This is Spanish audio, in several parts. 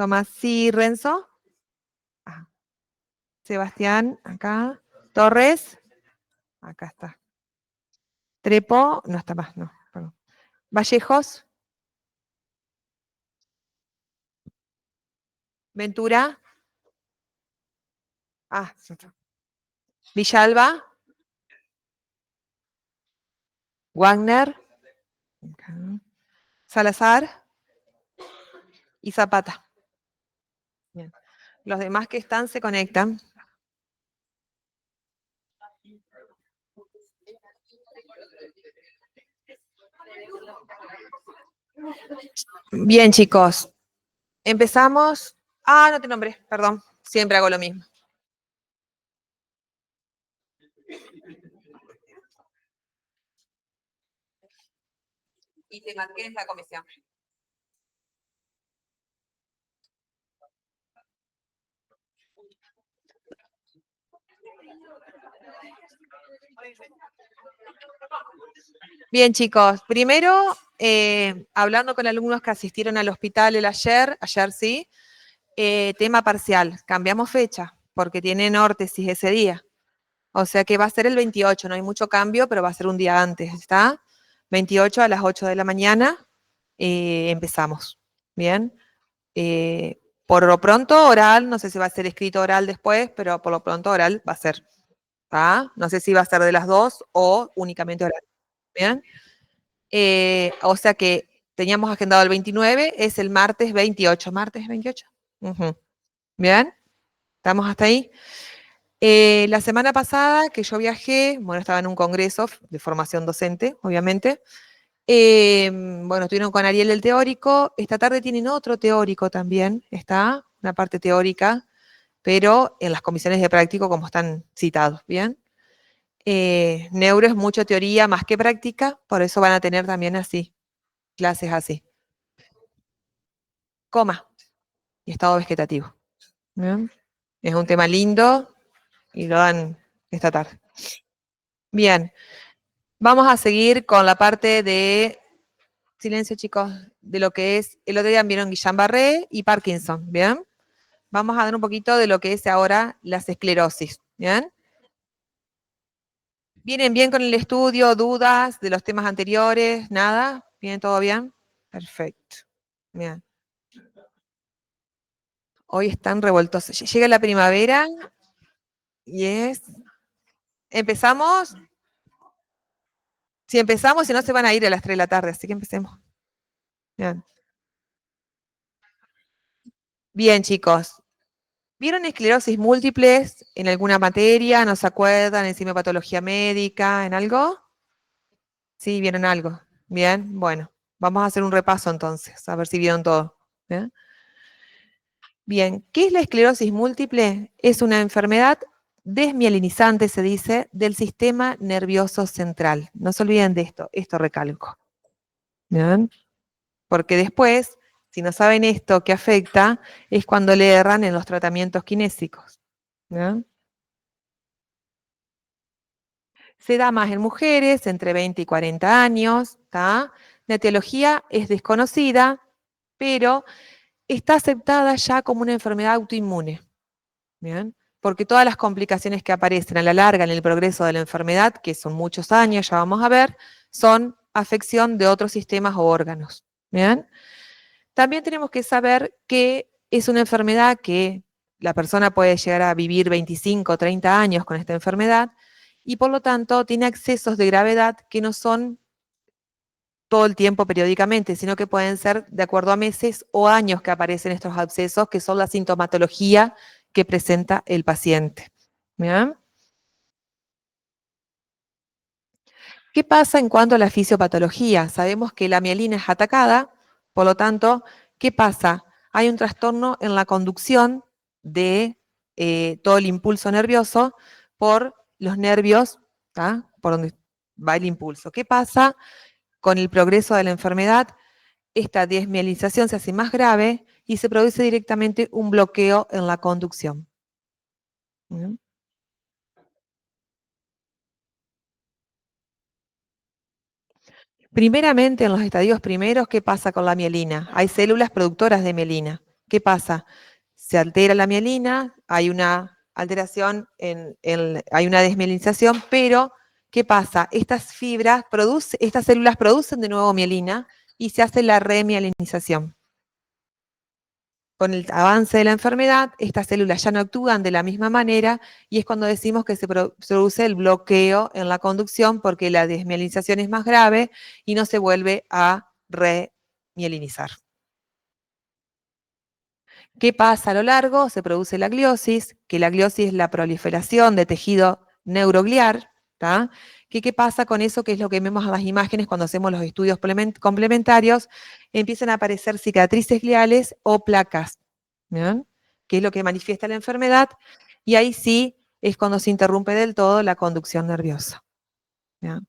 Tomás, sí, Renzo. Ah, Sebastián, acá. Torres, acá está. Trepo, no está más, no, perdón. Vallejos, Ventura, ya está. Villalba, Wagner, acá. Salazar y Zapata. Bien. Los demás que están se conectan. Bien, chicos. Empezamos. No te nombré, perdón. Siempre hago lo mismo. Y te marqué en la comisión. Bien, chicos. Primero, hablando con alumnos que asistieron al hospital ayer sí, tema parcial. Cambiamos fecha porque tienen órtesis ese día. O sea que va a ser el 28, no hay mucho cambio, pero va a ser un día antes, ¿está? 28 a las 8 de la mañana empezamos. Bien. Por lo pronto oral, no sé si va a ser escrito oral después, pero por lo pronto oral va a ser. ¿Tá? No sé si va a ser de las dos o únicamente oral. Bien. O sea que teníamos agendado el 29, es el martes 28. ¿Martes 28? Ujú. Bien. ¿Estamos hasta ahí? La semana pasada que yo viajé, bueno, estaba en un congreso de formación docente, obviamente. Bueno, estuvieron con Ariel el teórico. Esta tarde tienen otro teórico también, está, una parte teórica, pero en las comisiones de práctico como están citados, ¿bien? Neuro es mucha teoría más que práctica, por eso van a tener también así, clases así. Coma y estado vegetativo. ¿Bien? Es un tema lindo y lo dan esta tarde. Bien, vamos a seguir con la parte de, silencio chicos, de lo que es, el otro día vieron Guillain-Barré y Parkinson, ¿bien? Vamos a dar un poquito de lo que es ahora las esclerosis, ¿bien? ¿Vienen bien con el estudio? ¿Dudas de los temas anteriores? ¿Nada? ¿Viene todo bien? Perfecto. Bien. Hoy están revueltos. Llega la primavera y es... ¿Empezamos? Si empezamos, si no se van a ir a las 3 de la tarde, así que empecemos. Bien, bien chicos. ¿Vieron esclerosis múltiples en alguna materia? ¿No se acuerdan? ¿En patología médica? ¿En algo? Sí, vieron algo. Bien, bueno. Vamos a hacer un repaso entonces, a ver si vieron todo. ¿Bien? Bien, ¿qué es la esclerosis múltiple? Es una enfermedad desmielinizante, se dice, del sistema nervioso central. No se olviden de esto recalco. ¿Bien? Porque después, si no saben esto que afecta, es cuando le erran en los tratamientos kinésicos. ¿Bien? Se da más en mujeres entre 20 y 40 años. ¿Tá? La etiología es desconocida, pero está aceptada ya como una enfermedad autoinmune. ¿Bien? Porque todas las complicaciones que aparecen a la larga en el progreso de la enfermedad, que son muchos años, ya vamos a ver, son afección de otros sistemas o órganos. ¿Bien? También tenemos que saber que es una enfermedad que la persona puede llegar a vivir 25 o 30 años con esta enfermedad y por lo tanto tiene accesos de gravedad que no son todo el tiempo periódicamente, sino que pueden ser de acuerdo a meses o años que aparecen estos abscesos, que son la sintomatología que presenta el paciente. ¿Bien? ¿Qué pasa en cuanto a la fisiopatología? Sabemos que la mielina es atacada, por lo tanto, ¿qué pasa? Hay un trastorno en la conducción de todo el impulso nervioso por los nervios, ¿tá? Por donde va el impulso. ¿Qué pasa con el progreso de la enfermedad? Esta desmielinización se hace más grave y se produce directamente un bloqueo en la conducción. ¿Mm? Primeramente, en los estadios primeros, ¿qué pasa con la mielina? Hay células productoras de mielina, ¿Qué pasa? Se altera la mielina, hay una alteración, hay una desmielinización, pero ¿qué pasa? Estas células producen de nuevo mielina y se hace la remielinización. Con el avance de la enfermedad, estas células ya no actúan de la misma manera y es cuando decimos que se produce el bloqueo en la conducción porque la desmielinización es más grave y no se vuelve a remielinizar. ¿Qué pasa a lo largo? Se produce la gliosis, que la gliosis es la proliferación de tejido neurogliar. ¿Qué pasa con eso? Que es lo que vemos en las imágenes cuando hacemos los estudios complementarios. Empiezan a aparecer cicatrices gliales o placas, ¿bien? Que es lo que manifiesta la enfermedad, y ahí sí es cuando se interrumpe del todo la conducción nerviosa. ¿Bien?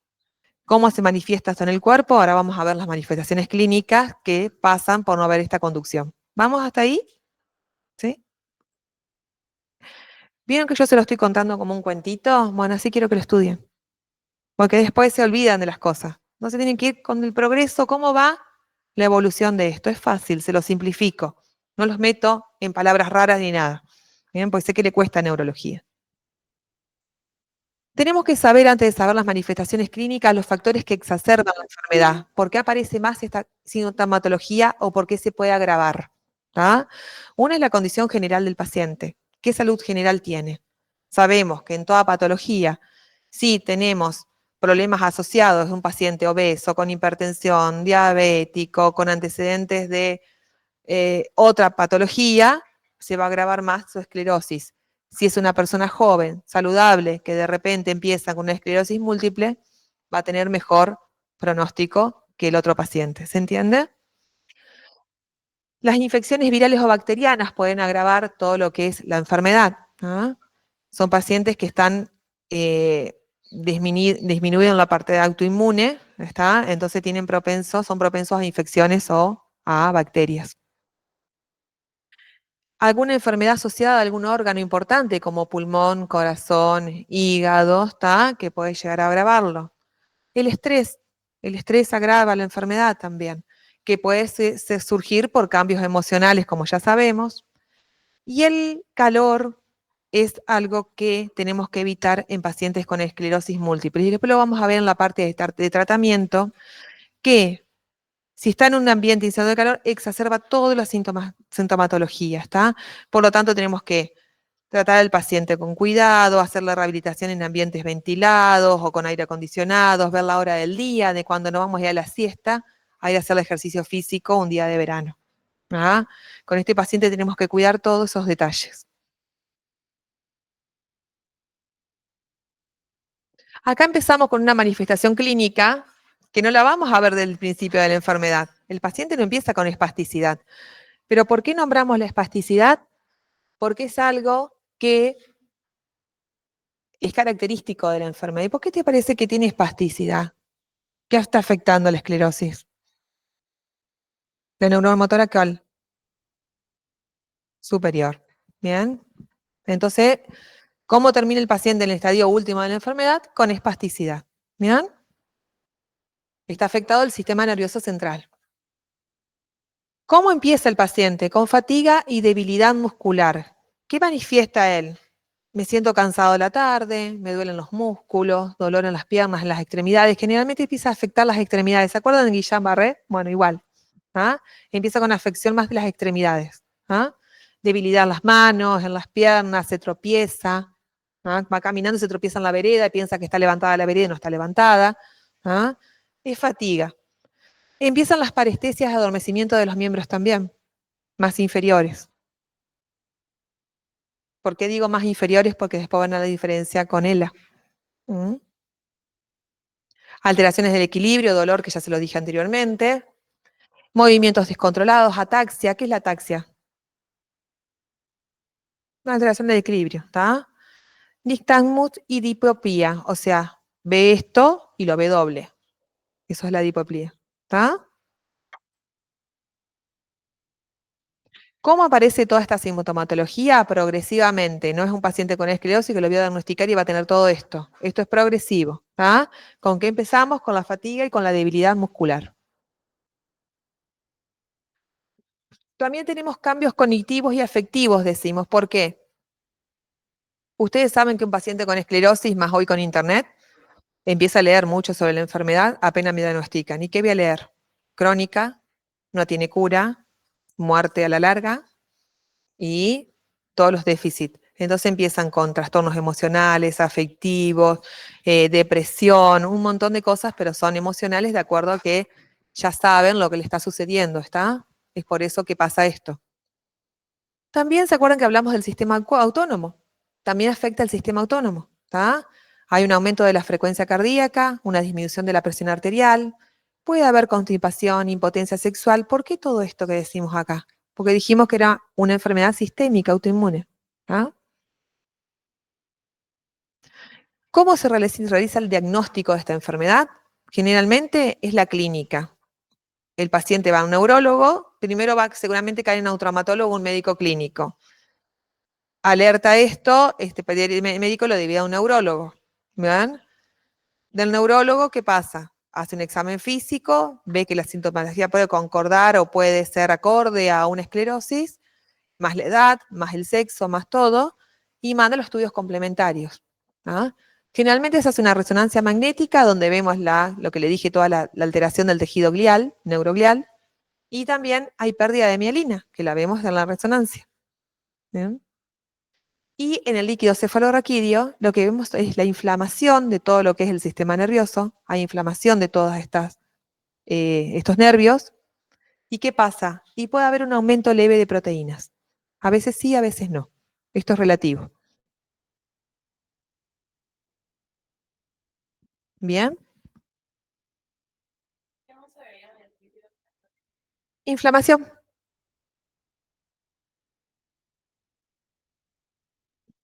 ¿Cómo se manifiesta esto en el cuerpo? Ahora vamos a ver las manifestaciones clínicas que pasan por no haber esta conducción. ¿Vamos hasta ahí? ¿Sí? ¿Vieron que yo se lo estoy contando como un cuentito? Bueno, así quiero que lo estudien, porque después se olvidan de las cosas. No se tienen que ir con el progreso, cómo va la evolución de esto. Es fácil, se lo simplifico. No los meto en palabras raras ni nada. Bien, porque sé que le cuesta neurología. Tenemos que saber, antes de saber las manifestaciones clínicas, los factores que exacerban la enfermedad. ¿Por qué aparece más esta sintomatología o por qué se puede agravar? ¿Tá? Una es la condición general del paciente. ¿Qué salud general tiene? Sabemos que en toda patología, si tenemos problemas asociados de un paciente obeso, con hipertensión, diabético, con antecedentes de otra patología, se va a agravar más su esclerosis. Si es una persona joven, saludable, que de repente empieza con una esclerosis múltiple, va a tener mejor pronóstico que el otro paciente. ¿Se entiende? Las infecciones virales o bacterianas pueden agravar todo lo que es la enfermedad. ¿Ah? Son pacientes que están disminuyen la parte autoinmune, ¿está? Entonces son propensos a infecciones o a bacterias. Alguna enfermedad asociada a algún órgano importante, como pulmón, corazón, hígado, ¿está? Que puede llegar a agravarlo. El estrés, el estrés agrava la enfermedad también, que puede surgir por cambios emocionales, como ya sabemos. Y el calor es algo que tenemos que evitar en pacientes con esclerosis múltiple. Y después lo vamos a ver en la parte de tratamiento, que si está en un ambiente incendio de calor, exacerba todas las sintomatologías, ¿está? Por lo tanto, tenemos que tratar al paciente con cuidado, hacer la rehabilitación en ambientes ventilados o con aire acondicionado, ver la hora del día, de cuando nos vamos a ir a la siesta, a ir a hacer el ejercicio físico un día de verano. ¿Ah? Con este paciente tenemos que cuidar todos esos detalles. Acá empezamos con una manifestación clínica que no la vamos a ver del principio de la enfermedad. El paciente no empieza con espasticidad. Pero ¿por qué nombramos la espasticidad? Porque es algo que es característico de la enfermedad. ¿Y por qué te parece que tiene espasticidad? ¿Qué está afectando la esclerosis? La neuromotora superior. Bien. Entonces, ¿cómo termina el paciente en el estadio último de la enfermedad? Con espasticidad. Bien. Está afectado el sistema nervioso central. ¿Cómo empieza el paciente? Con fatiga y debilidad muscular. ¿Qué manifiesta él? Me siento cansado a la tarde, me duelen los músculos, dolor en las piernas, en las extremidades. Generalmente empieza a afectar las extremidades. ¿Se acuerdan de Guillain-Barré? Bueno, igual. ¿Ah? Empieza con afección más de las extremidades. ¿Ah? Debilidad en las manos, en las piernas, se tropieza. ¿Ah? Va caminando, se tropieza en la vereda, piensa que está levantada la vereda y no está levantada. ¿Ah? Es fatiga. Empiezan las parestesias de adormecimiento de los miembros también, más inferiores. ¿Por qué digo más inferiores? Porque después van a la diferencia con ELA. ¿Mm? Alteraciones del equilibrio, dolor, que ya se lo dije anteriormente. Movimientos descontrolados, ataxia. ¿Qué es la ataxia? Una alteración del equilibrio, ¿está? Nixtammus y diplopía, o sea, ve esto y lo ve doble. Eso es la diplopía, ¿está? ¿Cómo aparece toda esta sintomatología? Progresivamente. No es un paciente con esclerosis que lo voy a diagnosticar y va a tener todo esto. Esto es progresivo. ¿Está? ¿Con qué empezamos? Con la fatiga y con la debilidad muscular. También tenemos cambios cognitivos y afectivos, decimos. ¿Por qué? Ustedes saben que un paciente con esclerosis, más hoy con internet, empieza a leer mucho sobre la enfermedad, apenas me diagnostican. ¿Y qué voy a leer? Crónica, no tiene cura, muerte a la larga y todos los déficits. Entonces empiezan con trastornos emocionales, afectivos, depresión, un montón de cosas, pero son emocionales de acuerdo a que ya saben lo que le está sucediendo, ¿está? Es por eso que pasa esto. También se acuerdan que hablamos del sistema autónomo. También afecta el sistema autónomo, ¿está? Hay un aumento de la frecuencia cardíaca, una disminución de la presión arterial, puede haber constipación, impotencia sexual. ¿Por qué todo esto que decimos acá? Porque dijimos que era una enfermedad sistémica autoinmune. ¿Ah? ¿Cómo se realiza el diagnóstico de esta enfermedad? Generalmente es la clínica. El paciente va a un neurólogo, primero va seguramente caer en un traumatólogo o un médico clínico. Alerta esto, este médico lo divide a un neurólogo. ¿Ven? Del neurólogo, ¿qué pasa? Hace un examen físico, ve que la sintomatología puede concordar o puede ser acorde a una esclerosis, más la edad, más el sexo, más todo, y manda los estudios complementarios. ¿Ah? Generalmente se hace una resonancia magnética donde vemos lo que le dije, toda la alteración del tejido glial, neuroglial, y también hay pérdida de mielina, que la vemos en la resonancia. ¿Bien? Y en el líquido cefalorraquídeo lo que vemos es la inflamación de todo lo que es el sistema nervioso, hay inflamación de todos estos nervios. ¿Y qué pasa? Y puede haber un aumento leve de proteínas. A veces sí, a veces no. Esto es relativo. Bien. Inflamación,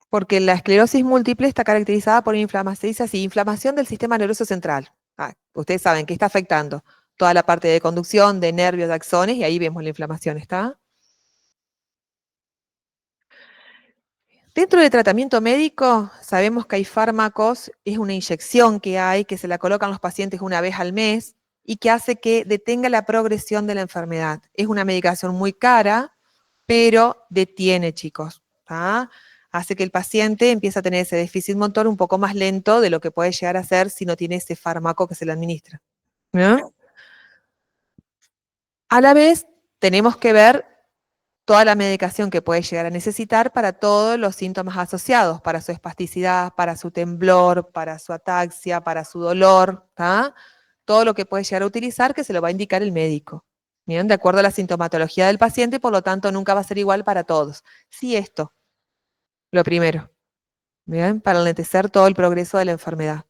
porque la esclerosis múltiple está caracterizada por inflamación, se dice así, inflamación del sistema nervioso central. Ustedes saben que está afectando toda la parte de conducción, de nervios, de axones, y ahí vemos la inflamación, ¿está? Dentro del tratamiento médico, sabemos que hay fármacos, es una inyección que hay, que se la colocan los pacientes una vez al mes y que hace que detenga la progresión de la enfermedad. Es una medicación muy cara, pero detiene, chicos. ¿Tá? Hace que el paciente empiece a tener ese déficit motor un poco más lento de lo que puede llegar a ser si no tiene ese fármaco que se le administra. ¿No? A la vez, tenemos que ver toda la medicación que puede llegar a necesitar para todos los síntomas asociados, para su espasticidad, para su temblor, para su ataxia, para su dolor, ¿tá? Todo lo que puede llegar a utilizar que se lo va a indicar el médico. Bien, de acuerdo a la sintomatología del paciente, por lo tanto nunca va a ser igual para todos. Sí, esto, lo primero, bien, para enlentecer todo el progreso de la enfermedad.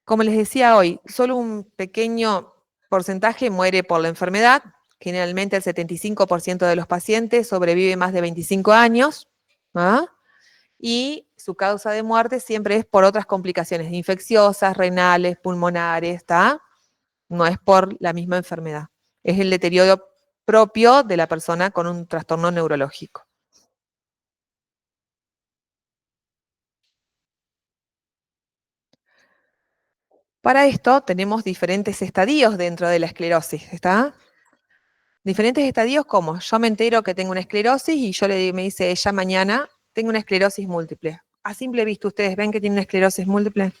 Como les decía hoy, solo un pequeño porcentaje muere por la enfermedad. Generalmente el 75% de los pacientes sobrevive más de 25 años. ¿Ah? Y su causa de muerte siempre es por otras complicaciones infecciosas, renales, pulmonares, ¿está? No es por la misma enfermedad. Es el deterioro propio de la persona con un trastorno neurológico. Para esto tenemos diferentes estadios dentro de la esclerosis, ¿está? Diferentes estadios como yo me entero que tengo una esclerosis y me dice ella mañana, tengo una esclerosis múltiple. A simple vista, ¿ustedes ven que tiene una esclerosis múltiple?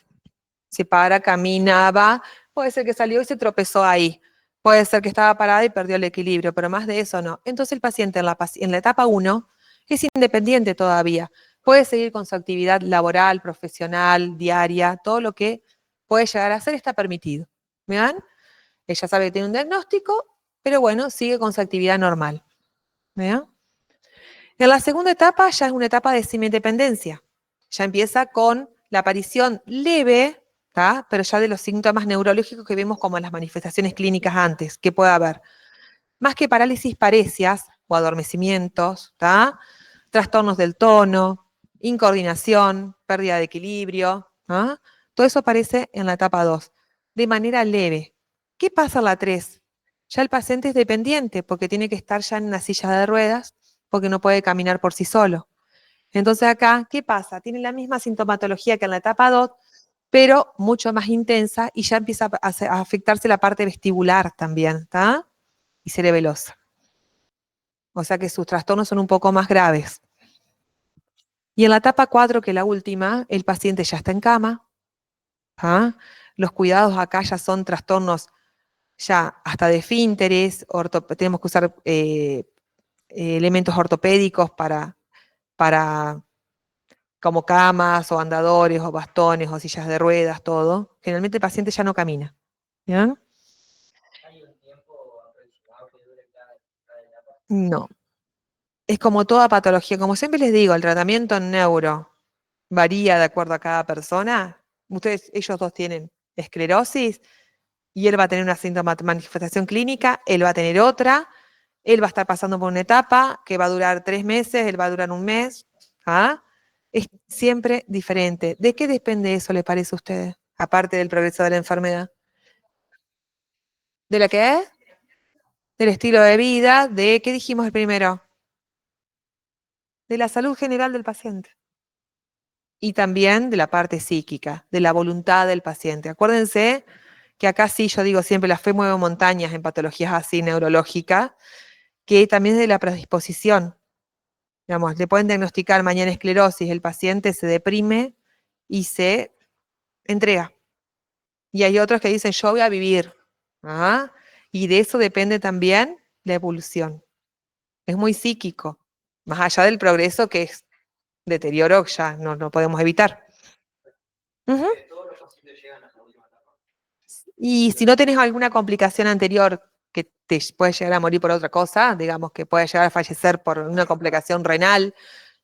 Se para, caminaba, puede ser que salió y se tropezó ahí, puede ser que estaba parada y perdió el equilibrio, pero más de eso no. Entonces el paciente en la etapa 1 es independiente todavía, puede seguir con su actividad laboral, profesional, diaria, todo lo que puede llegar a hacer está permitido. ¿Vean? Ella sabe que tiene un diagnóstico, pero bueno, sigue con su actividad normal. ¿Vean? En la segunda etapa ya es una etapa de semidependencia. Ya empieza con la aparición leve, ¿tá? Pero ya de los síntomas neurológicos que vemos como en las manifestaciones clínicas antes, que puede haber. Más que parálisis, parecias o adormecimientos, ¿tá? Trastornos del tono, incoordinación, pérdida de equilibrio. ¿Ah? Todo eso aparece en la etapa 2, de manera leve. ¿Qué pasa en la 3? Ya el paciente es dependiente porque tiene que estar ya en una silla de ruedas porque no puede caminar por sí solo. Entonces acá, ¿qué pasa? Tiene la misma sintomatología que en la etapa 2, pero mucho más intensa y ya empieza a afectarse la parte vestibular también, ¿está? y cerebelosa. O sea que sus trastornos son un poco más graves. Y en la etapa 4, que es la última, el paciente ya está en cama. ¿Ah? Los cuidados acá ya son trastornos ya hasta de esfínteres, tenemos que usar elementos ortopédicos para como camas o andadores o bastones o sillas de ruedas, todo. Generalmente el paciente ya no camina. ¿Ya? No. Es como toda patología, como siempre les digo, el tratamiento en neuro varía de acuerdo a cada persona. Ellos dos tienen esclerosis y él va a tener una manifestación clínica, él va a tener otra, él va a estar pasando por una etapa que va a durar 3 meses, él va a durar un mes. ¿Ah? Es siempre diferente. ¿De qué depende eso, le parece a ustedes? Aparte del progreso de la enfermedad. ¿De la qué es? Del estilo de vida, de, ¿qué dijimos el primero? De la salud general del paciente. Y también de la parte psíquica, de la voluntad del paciente. Acuérdense que acá sí, yo digo siempre, la fe mueve montañas en patologías así neurológicas, que también es de la predisposición. Digamos, le pueden diagnosticar mañana esclerosis, el paciente se deprime y se entrega. Y hay otros que dicen, yo voy a vivir. ¿Ah? Y de eso depende también la evolución. Es muy psíquico, más allá del progreso que es deterioro que ya no podemos evitar. Ujú. Y si no tenés alguna complicación anterior que te puede llegar a morir por otra cosa, digamos que puede llegar a fallecer por una complicación renal,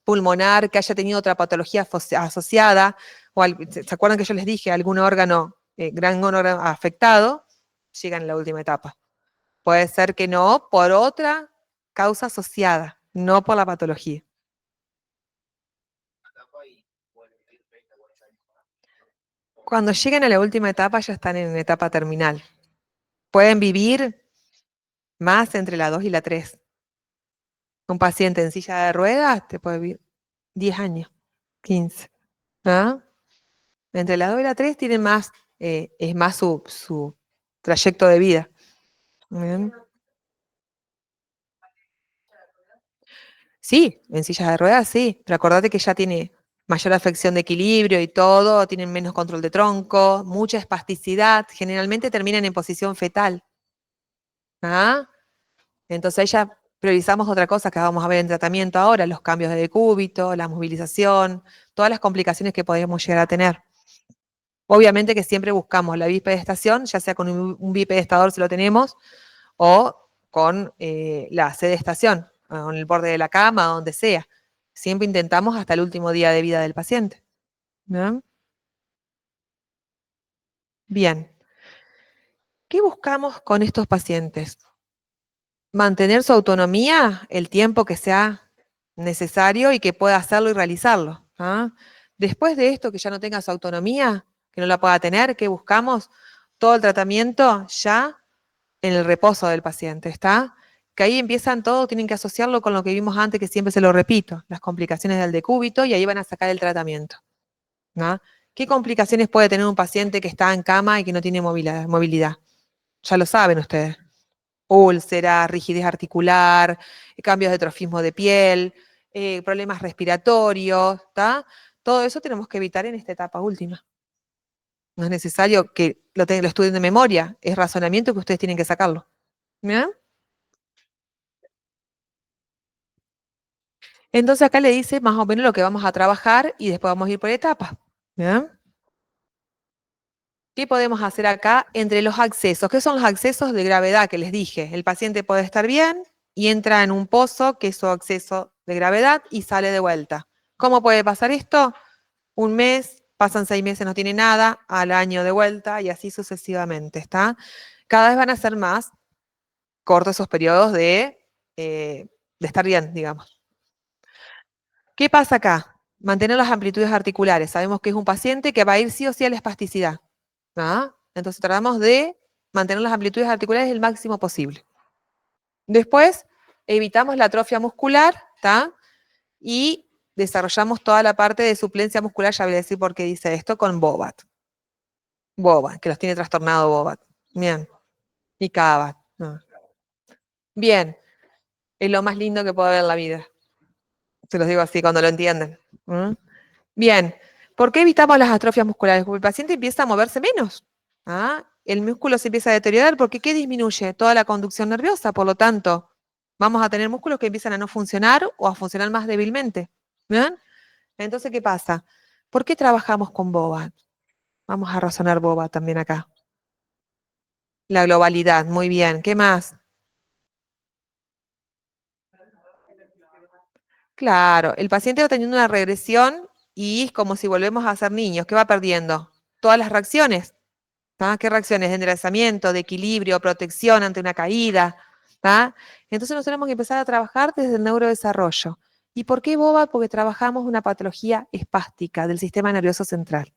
pulmonar, que haya tenido otra patología asociada, ¿se acuerdan que yo les dije algún órgano, gran órgano afectado? Llegan en la última etapa. Puede ser que no, por otra causa asociada, no por la patología. Cuando llegan a la última etapa ya están en etapa terminal. Pueden vivir más entre la 2 y la 3. Un paciente en silla de ruedas te puede vivir 10 años, 15. ¿Ah? Entre la 2 y la 3 tienen más, es más su trayecto de vida. Bien. Sí, en silla de ruedas sí, pero acordate que ya tiene mayor afección de equilibrio y todo, tienen menos control de tronco, mucha espasticidad, generalmente terminan en posición fetal. ¿Ah? Entonces ahí ya priorizamos otra cosa que vamos a ver en tratamiento ahora, los cambios de decúbito, la movilización, todas las complicaciones que podemos llegar a tener. Obviamente que siempre buscamos la bipedestación, ya sea con un bipedestador si lo tenemos, o con la sedestación, en el borde de la cama, donde sea. Siempre intentamos hasta el último día de vida del paciente. ¿No? Bien, ¿qué buscamos con estos pacientes? Mantener su autonomía el tiempo que sea necesario y que pueda hacerlo y realizarlo. ¿Ah? Después de esto, que ya no tenga su autonomía, que no la pueda tener, ¿qué buscamos? Todo el tratamiento ya en el reposo del paciente, ¿está? Que ahí empiezan todo, tienen que asociarlo con lo que vimos antes, que siempre se lo repito, las complicaciones del decúbito, y ahí van a sacar el tratamiento. ¿No? ¿Qué complicaciones puede tener un paciente que está en cama y que no tiene movilidad? Ya lo saben ustedes. Úlcera, rigidez articular, cambios de trofismo de piel, problemas respiratorios, ¿está? Todo eso tenemos que evitar en esta etapa última. No es necesario que lo estudien de memoria, es razonamiento que ustedes tienen que sacarlo. ¿Bien? Entonces acá le dice más o menos lo que vamos a trabajar y después vamos a ir por etapas. ¿Bien? ¿Qué podemos hacer acá entre los accesos? ¿Qué son los accesos de gravedad que les dije? El paciente puede estar bien y entra en un pozo, que es su acceso de gravedad, y sale de vuelta. ¿Cómo puede pasar esto? Un mes, pasan 6 meses, no tiene nada, al año de vuelta y así sucesivamente, ¿está? Cada vez van a ser más cortos esos periodos de estar bien, digamos. ¿Qué pasa acá? Mantener las amplitudes articulares. Sabemos que es un paciente que va a ir sí o sí a la espasticidad. ¿Ah? Entonces tratamos de mantener las amplitudes articulares el máximo posible. Después evitamos la atrofia muscular, ¿tá? Y desarrollamos toda la parte de suplencia muscular, ya voy a decir por qué dice esto, con Bobat. Bobat, que los tiene trastornado Bobat. Bien. Y Cabat. No. Bien, es lo más lindo que puede haber en la vida. Se los digo así cuando lo entienden. ¿Mm? Bien, ¿por qué evitamos las atrofias musculares? Porque el paciente empieza a moverse menos. ¿Ah? El músculo se empieza a deteriorar porque ¿qué disminuye? Toda la conducción nerviosa, por lo tanto, vamos a tener músculos que empiezan a no funcionar o a funcionar más débilmente. ¿Bien? Entonces, ¿qué pasa? ¿Por qué trabajamos con boba? Vamos a razonar boba también acá. La globalidad, muy bien. ¿Qué más? Claro, el paciente va teniendo una regresión y es como si volvemos a ser niños. ¿Qué va perdiendo? Todas las reacciones. ¿Tá? ¿Qué reacciones? De enderezamiento, de equilibrio, protección ante una caída. ¿Tá? Entonces nos tenemos que empezar a trabajar desde el neurodesarrollo. ¿Y por qué boba? Porque trabajamos una patología espástica del sistema nervioso central.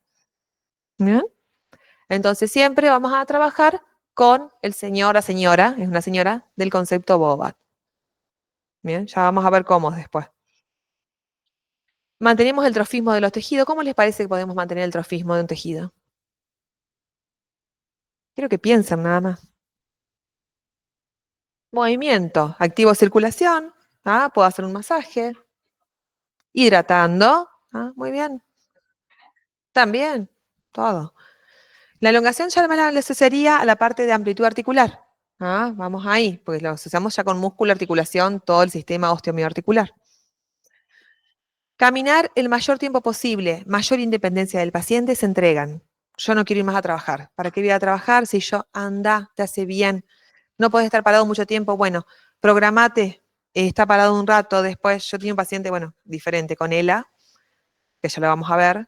¿Bien? Entonces siempre vamos a trabajar con el señor, la señora, es una señora, del concepto boba. Bien, ya vamos a ver cómo después. Mantenemos el trofismo de los tejidos. ¿Cómo les parece que podemos mantener el trofismo de un tejido? Quiero que piensen nada más. Movimiento, activo circulación. ¿Ah? Puedo hacer un masaje. Hidratando. ¿Ah? Muy bien. También. Todo. La elongación ya la asociaría a la parte de amplitud articular. ¿Ah? Vamos ahí, pues lo asociamos ya con músculo, articulación, todo el sistema osteomioarticular. Caminar el mayor tiempo posible, mayor independencia del paciente, se entregan. Yo no quiero ir más a trabajar. ¿Para qué voy a trabajar si yo anda, te hace bien? No podés estar parado mucho tiempo. Bueno, programate, está parado un rato. Después, yo tenía un paciente, bueno, diferente con ELA, que ya lo vamos a ver,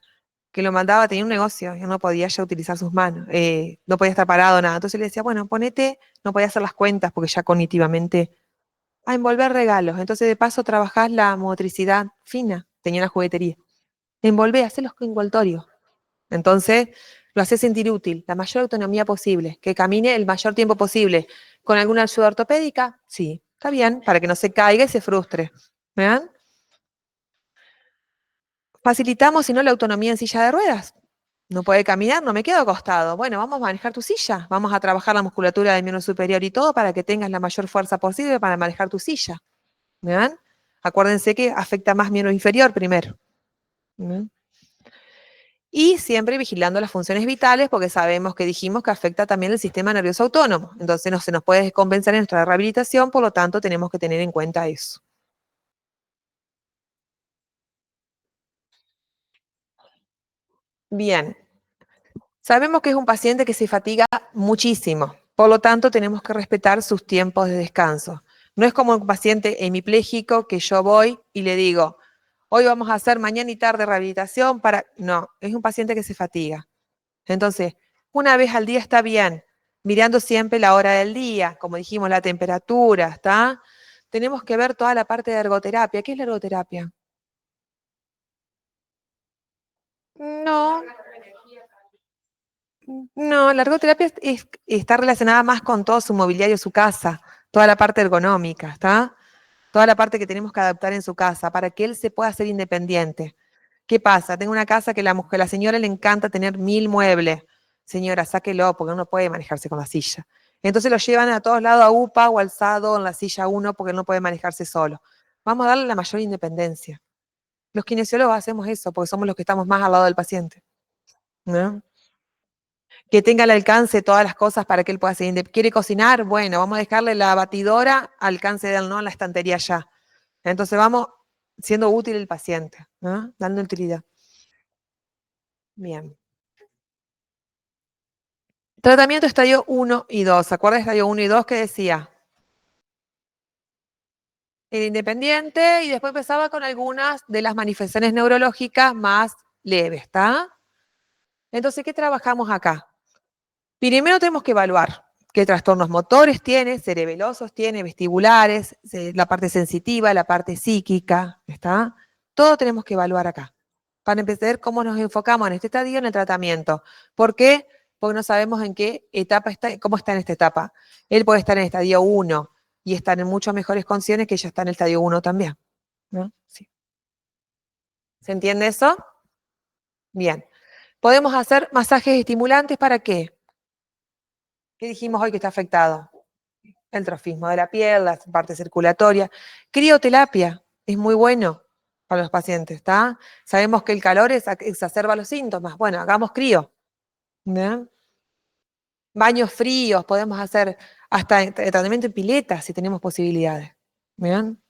que lo mandaba, tenía un negocio, y no podía ya utilizar sus manos, no podía estar parado, nada. Entonces le decía, bueno, ponete, no podía hacer las cuentas porque ya cognitivamente, a envolver regalos. Entonces, de paso, trabajás la motricidad fina, tenía una juguetería. Envolvé, hacé los envoltorios. Entonces, lo hace sentir útil, la mayor autonomía posible, que camine el mayor tiempo posible. ¿Con alguna ayuda ortopédica? Sí, está bien, para que no se caiga y se frustre. ¿Vean? Facilitamos, si no, la autonomía en silla de ruedas. No puede caminar, no me quedo acostado. Bueno, vamos a manejar tu silla, vamos a trabajar la musculatura del miembro superior y todo para que tengas la mayor fuerza posible para manejar tu silla. ¿Vean? Acuérdense que afecta más miembro inferior primero. ¿Ven? Y siempre vigilando las funciones vitales porque sabemos que dijimos que afecta también el sistema nervioso autónomo. Entonces no se nos puede descompensar en nuestra rehabilitación, por lo tanto tenemos que tener en cuenta eso. Bien, sabemos que es un paciente que se fatiga muchísimo, por lo tanto tenemos que respetar sus tiempos de descanso. No es como un paciente hemipléjico que yo voy y le digo, hoy vamos a hacer mañana y tarde rehabilitación para... No, es un paciente que se fatiga. Entonces, una vez al día está bien, mirando siempre la hora del día, como dijimos, la temperatura, ¿está? Tenemos que ver toda la parte de ergoterapia. ¿Qué es la ergoterapia? No, no, la ergoterapia está relacionada más con todo su mobiliario, su casa, toda la parte ergonómica, ¿está? Toda la parte que tenemos que adaptar en su casa para que él se pueda hacer independiente. ¿Qué pasa? Tengo una casa que la señora le encanta tener 1000 muebles. Señora, sáquelo porque uno no puede manejarse con la silla. Entonces lo llevan a todos lados a UPA o alzado en la silla uno porque él no puede manejarse solo. Vamos a darle la mayor independencia. Los kinesiólogos hacemos eso porque somos los que estamos más al lado del paciente. ¿No? Que tenga al alcance todas las cosas para que él pueda ser independiente. ¿Quiere cocinar? Bueno, vamos a dejarle la batidora al alcance de él, no en la estantería ya. Entonces vamos siendo útil el paciente, ¿no? Dando utilidad. Bien. Tratamiento estadio 1 y 2. ¿Se acuerdan de estadio 1 y 2 que decía? El independiente y después empezaba con algunas de las manifestaciones neurológicas más leves, ¿está? Entonces, ¿qué trabajamos acá? Primero tenemos que evaluar qué trastornos motores tiene, cerebelosos tiene, vestibulares, la parte sensitiva, la parte psíquica, ¿está? Todo tenemos que evaluar acá. Para empezar, cómo nos enfocamos en este estadio en el tratamiento. ¿Por qué? Porque no sabemos en qué etapa está, cómo está en esta etapa. Él puede estar en el estadio 1 y estar en muchas mejores condiciones que ella está en el estadio 1 también. ¿No? Sí. ¿Se entiende eso? Bien. Podemos hacer masajes estimulantes, ¿para qué? ¿Qué dijimos hoy que está afectado? el trofismo de la piel, la parte circulatoria. Crioterapia es muy bueno para los pacientes, ¿está? Sabemos que el calor exacerba los síntomas. Bueno, hagamos crío. ¿Bien? Baños fríos, podemos hacer hasta tratamiento en pileta si tenemos posibilidades. ¿Bien?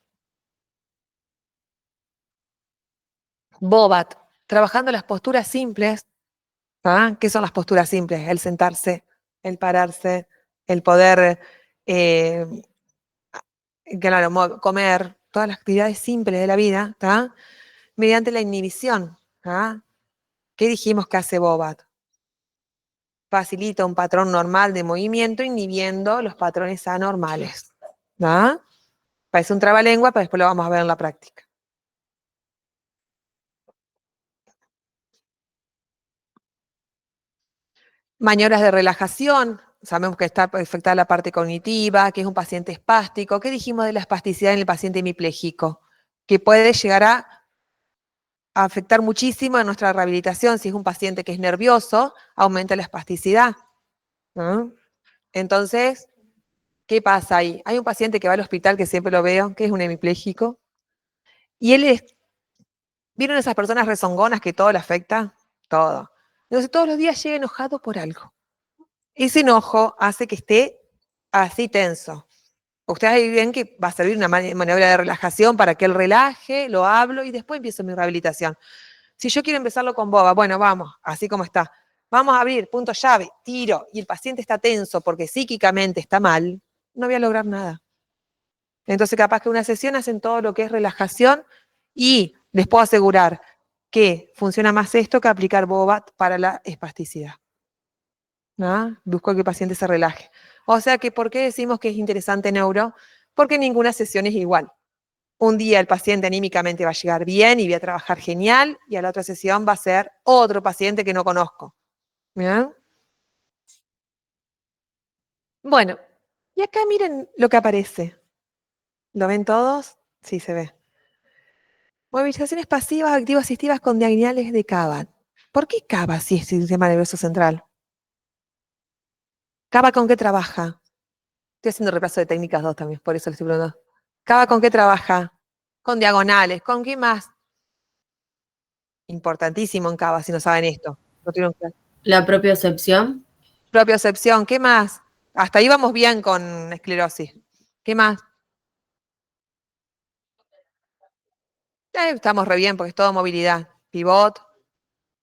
Bobat, trabajando las posturas simples. ¿Ah? ¿Qué son las posturas simples? El sentarse, el pararse, el poder, eh, claro, comer, todas las actividades simples de la vida, ¿está? Mediante la inhibición. ¿Ah? ¿Qué dijimos que hace Bobat? Facilita un patrón normal de movimiento inhibiendo los patrones anormales. ¿Ah? Parece un trabalengua, pero después lo vamos a ver en la práctica. Maniobras de relajación, sabemos que está afectada la parte cognitiva, que es un paciente espástico. ¿Qué dijimos de la espasticidad en el paciente hemipléjico? Que puede llegar a afectar muchísimo en nuestra rehabilitación. Si es un paciente que es nervioso, aumenta la espasticidad. ¿No? Entonces, ¿qué pasa ahí? Hay un paciente que va al hospital, que siempre lo veo, que es un hemipléjico, y él es, ¿vieron esas personas rezongonas que todo le afecta? Todo. Entonces todos los días llega enojado por algo. Ese enojo hace que esté así tenso. Ustedes ahí ven que va a servir una maniobra de relajación para que él relaje, lo hablo y después empiezo mi rehabilitación. Si yo quiero empezarlo con boba, bueno, vamos, así como está. Vamos a abrir, punto llave, tiro, y el paciente está tenso porque psíquicamente está mal, no voy a lograr nada. Entonces, capaz que una sesión hacen todo lo que es relajación y les puedo asegurar que funciona más esto que aplicar boba para la espasticidad. ¿No? Busco que el paciente se relaje. O sea que, ¿por qué decimos que es interesante neuro? Porque ninguna sesión es igual. Un día el paciente anímicamente va a llegar bien y voy a trabajar genial, y a la otra sesión va a ser otro paciente que no conozco. ¿Bien? Bueno, y acá miren lo que aparece. ¿Lo ven todos? Sí, se ve. Movilizaciones pasivas, activas, asistivas con diagonales de Cava. ¿Por qué Cava si es sistema nervioso central? ¿Cava con qué trabaja? Estoy haciendo repaso de técnicas 2 también, por eso le estoy preguntando. ¿Cava con qué trabaja? Con diagonales. ¿Con qué más? Importantísimo en Cava, si no saben esto. No tuvieron clase. La propiocepción. Propiocepción. ¿Qué más? Hasta ahí vamos bien con esclerosis. ¿Qué más? Estamos re bien porque es todo movilidad. Pivot,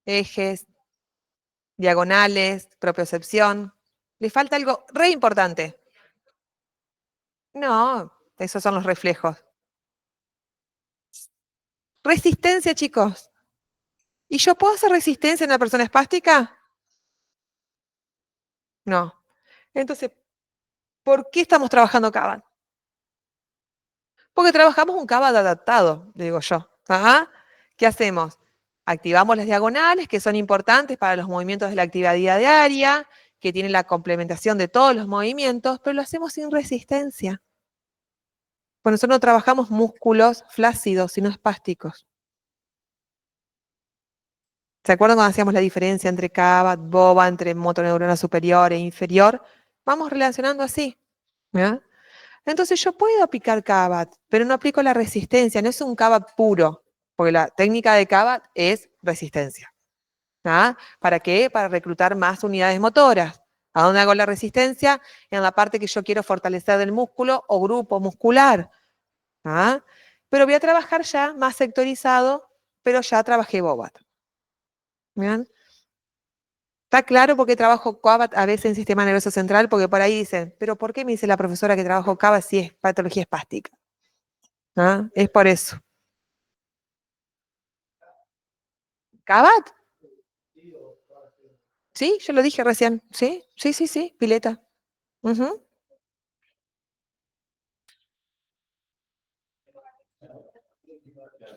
ejes, diagonales, propiocepción. Le falta algo re importante. No, esos son los reflejos. Resistencia, chicos. ¿Y yo puedo hacer resistencia en una persona espástica? No. Entonces, ¿por qué estamos trabajando CABAT? Porque trabajamos un CABAT adaptado, digo yo. ¿Ah? ¿Qué hacemos? Activamos las diagonales, que son importantes para los movimientos de la actividad diaria, que tienen la complementación de todos los movimientos, pero lo hacemos sin resistencia. Por eso no trabajamos músculos flácidos, sino espásticos. ¿Se acuerdan cuando hacíamos la diferencia entre CABAT, BOBA, entre motoneurona superior e inferior? Vamos relacionando así. ¿Ya? Entonces yo puedo aplicar CABAT, pero no aplico la resistencia, no es un CABAT puro, porque la técnica de CABAT es resistencia. ¿Ah? ¿Para qué? Para reclutar más unidades motoras. ¿A dónde hago la resistencia? En la parte que yo quiero fortalecer del músculo o grupo muscular. ¿Ah? Pero voy a trabajar ya más sectorizado, pero ya trabajé BOBAT. ¿Bien? Está claro por qué trabajo CABAT a veces en sistema nervioso central, porque por ahí dicen, pero ¿por qué me dice la profesora que trabajo CABAT si es patología espástica? ¿Ah? Es por eso. ¿CABAT? Sí, yo lo dije recién. Sí, sí, sí, sí, pileta. Ujú.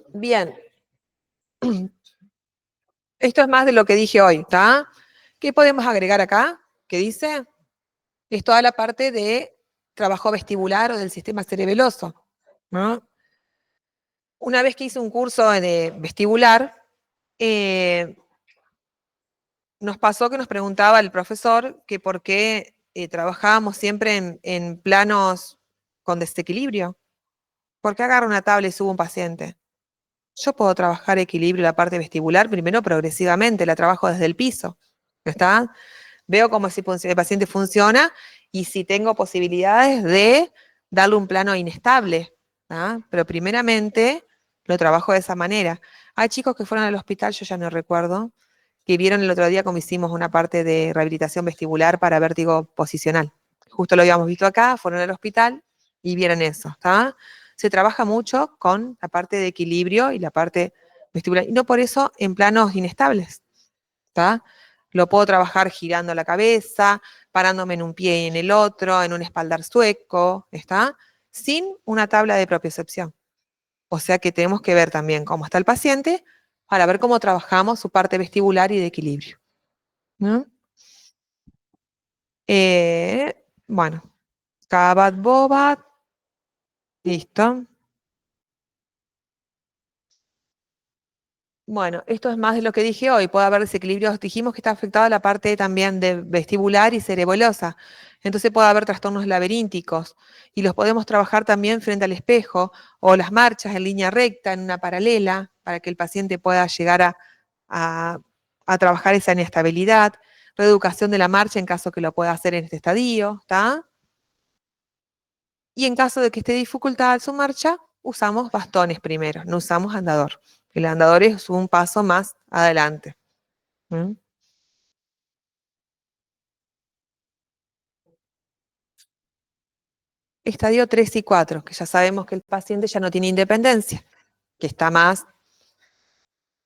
Bien. Esto es más de lo que dije hoy, ¿está? ¿Qué podemos agregar acá? ¿Qué dice? Es toda la parte de trabajo vestibular o del sistema cerebeloso, ¿no? Una vez que hice un curso de vestibular, nos pasó que nos preguntaba el profesor que por qué trabajábamos siempre en planos con desequilibrio. ¿Por qué agarro una tabla y subo un paciente? Yo puedo trabajar equilibrio la parte vestibular primero progresivamente, la trabajo desde el piso. ¿Está? Veo cómo el paciente funciona y si tengo posibilidades de darle un plano inestable. ¿Ah? Pero primeramente lo trabajo de esa manera. Hay chicos que fueron al hospital, yo ya no recuerdo, que vieron el otro día como hicimos una parte de rehabilitación vestibular para vértigo posicional. Justo lo habíamos visto acá, fueron al hospital y vieron eso. ¿Está? Se trabaja mucho con la parte de equilibrio y la parte vestibular, y no por eso en planos inestables. ¿Está? Lo puedo trabajar girando la cabeza, parándome en un pie y en el otro, en un espaldar sueco, ¿está? Sin una tabla de propiocepción. O sea que tenemos que ver también cómo está el paciente para ver cómo trabajamos su parte vestibular y de equilibrio. ¿No? Bueno, Cabat Bobat, listo. Bueno, esto es más de lo que dije hoy. Puede haber desequilibrios. Dijimos que está afectada la parte también de vestibular y cerebolosa. Entonces puede haber trastornos laberínticos y los podemos trabajar también frente al espejo o las marchas en línea recta, en una paralela, para que el paciente pueda llegar a- a trabajar esa inestabilidad. Reeducación de la marcha en caso que lo pueda hacer en este estadio, ¿está? Y en caso de que esté dificultada su marcha, usamos bastones primero, no usamos andador. El andador es un paso más adelante. ¿Mm? Estadio 3 y 4, que ya sabemos que el paciente ya no tiene independencia, que está más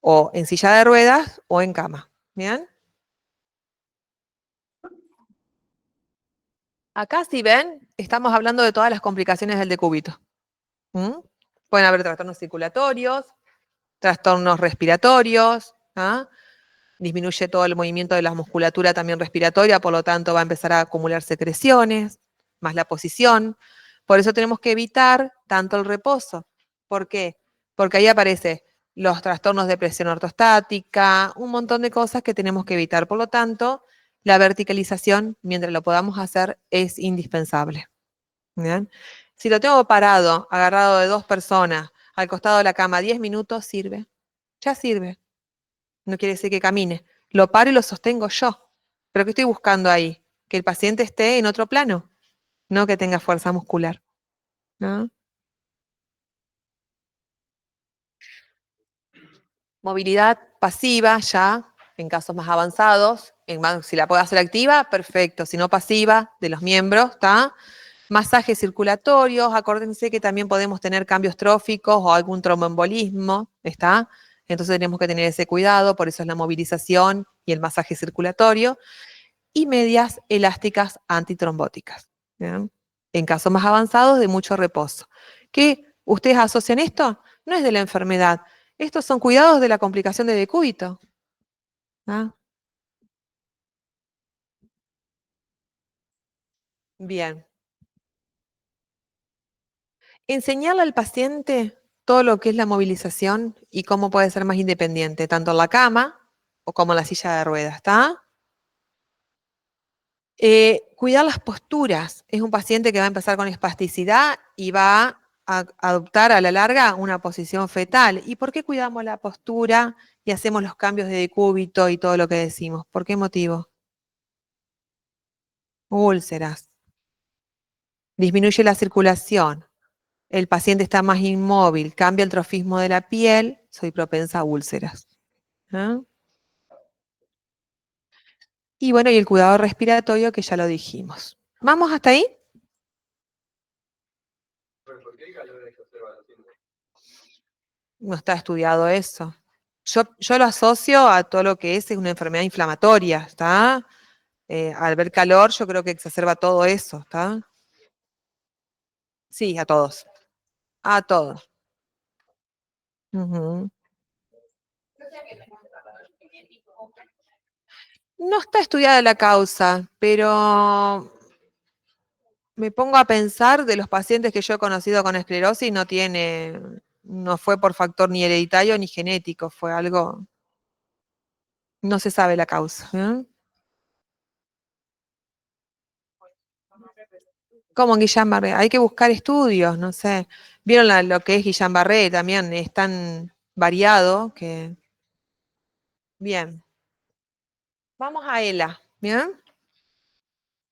o en silla de ruedas o en cama. ¿Bien? Acá, si ven, estamos hablando de todas las complicaciones del decúbito. ¿Mm? Pueden haber trastornos circulatorios, trastornos respiratorios, ¿ah? Disminuye todo el movimiento de la musculatura también respiratoria, por lo tanto va a empezar a acumular secreciones, más la posición. Por eso tenemos que evitar tanto el reposo. ¿Por qué? Porque ahí aparece los trastornos de presión ortostática, un montón de cosas que tenemos que evitar. Por lo tanto, la verticalización, mientras lo podamos hacer, es indispensable. ¿Bien? Si lo tengo parado, agarrado de dos personas, al costado de la cama, 10 minutos, sirve. Ya sirve. No quiere decir que camine. Lo paro y lo sostengo yo. ¿Pero qué estoy buscando ahí? Que el paciente esté en otro plano, no que tenga fuerza muscular. ¿No? Movilidad pasiva ya, en casos más avanzados. Si la puedo hacer activa, perfecto. Si no pasiva, de los miembros, ¿está? Masajes circulatorios, acuérdense que también podemos tener cambios tróficos o algún tromboembolismo, ¿está? Entonces tenemos que tener ese cuidado, por eso es la movilización y el masaje circulatorio. Y medias elásticas antitrombóticas, ¿bien? En casos más avanzados de mucho reposo. ¿Qué ustedes asocian esto? No es de la enfermedad, estos son cuidados de la complicación de decúbito. ¿Ah? Bien. Enseñarle al paciente todo lo que es la movilización y cómo puede ser más independiente, tanto en la cama o como en la silla de ruedas, ¿está? Cuidar las posturas. Es un paciente que va a empezar con espasticidad y va a adoptar a la larga una posición fetal. ¿Y por qué cuidamos la postura y hacemos los cambios de decúbito y todo lo que decimos? ¿Por qué motivo? Úlceras. Disminuye la circulación. El paciente está más inmóvil, cambia el trofismo de la piel, soy propensa a úlceras. ¿Ah? Y bueno, y el cuidado respiratorio que ya lo dijimos. ¿Vamos hasta ahí? No está estudiado eso. Yo lo asocio a todo lo que es una enfermedad inflamatoria, ¿está? Al ver calor, yo creo que exacerba todo eso, ¿está? Sí, a todos. A todos. Ujú. No está estudiada la causa, pero me pongo a pensar de los pacientes que yo he conocido con esclerosis, no fue por factor ni hereditario ni genético, fue algo, no se sabe la causa. ¿Eh? como en Guillain-Barré. Hay que buscar estudios, no sé. Vieron lo que es Guillain-Barré también, es tan variado que... Bien, vamos a ELA, ¿bien?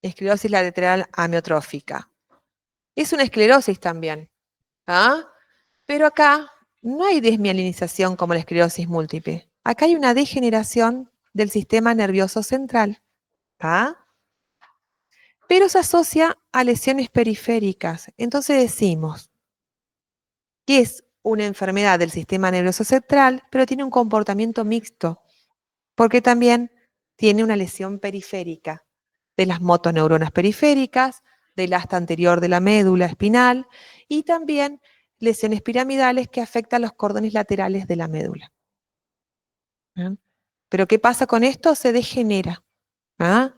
Esclerosis lateral amiotrófica. Es una esclerosis también, ¿ah? Pero acá no hay desmielinización como la esclerosis múltiple. Acá hay una degeneración del sistema nervioso central, ¿ah? Pero se asocia a lesiones periféricas. Entonces decimos que es una enfermedad del sistema nervioso central, pero tiene un comportamiento mixto, porque también tiene una lesión periférica de las motoneuronas periféricas, del asta anterior de la médula espinal y también lesiones piramidales que afectan los cordones laterales de la médula. ¿Ah? Pero ¿qué pasa con esto? Se degenera. ¿Ah?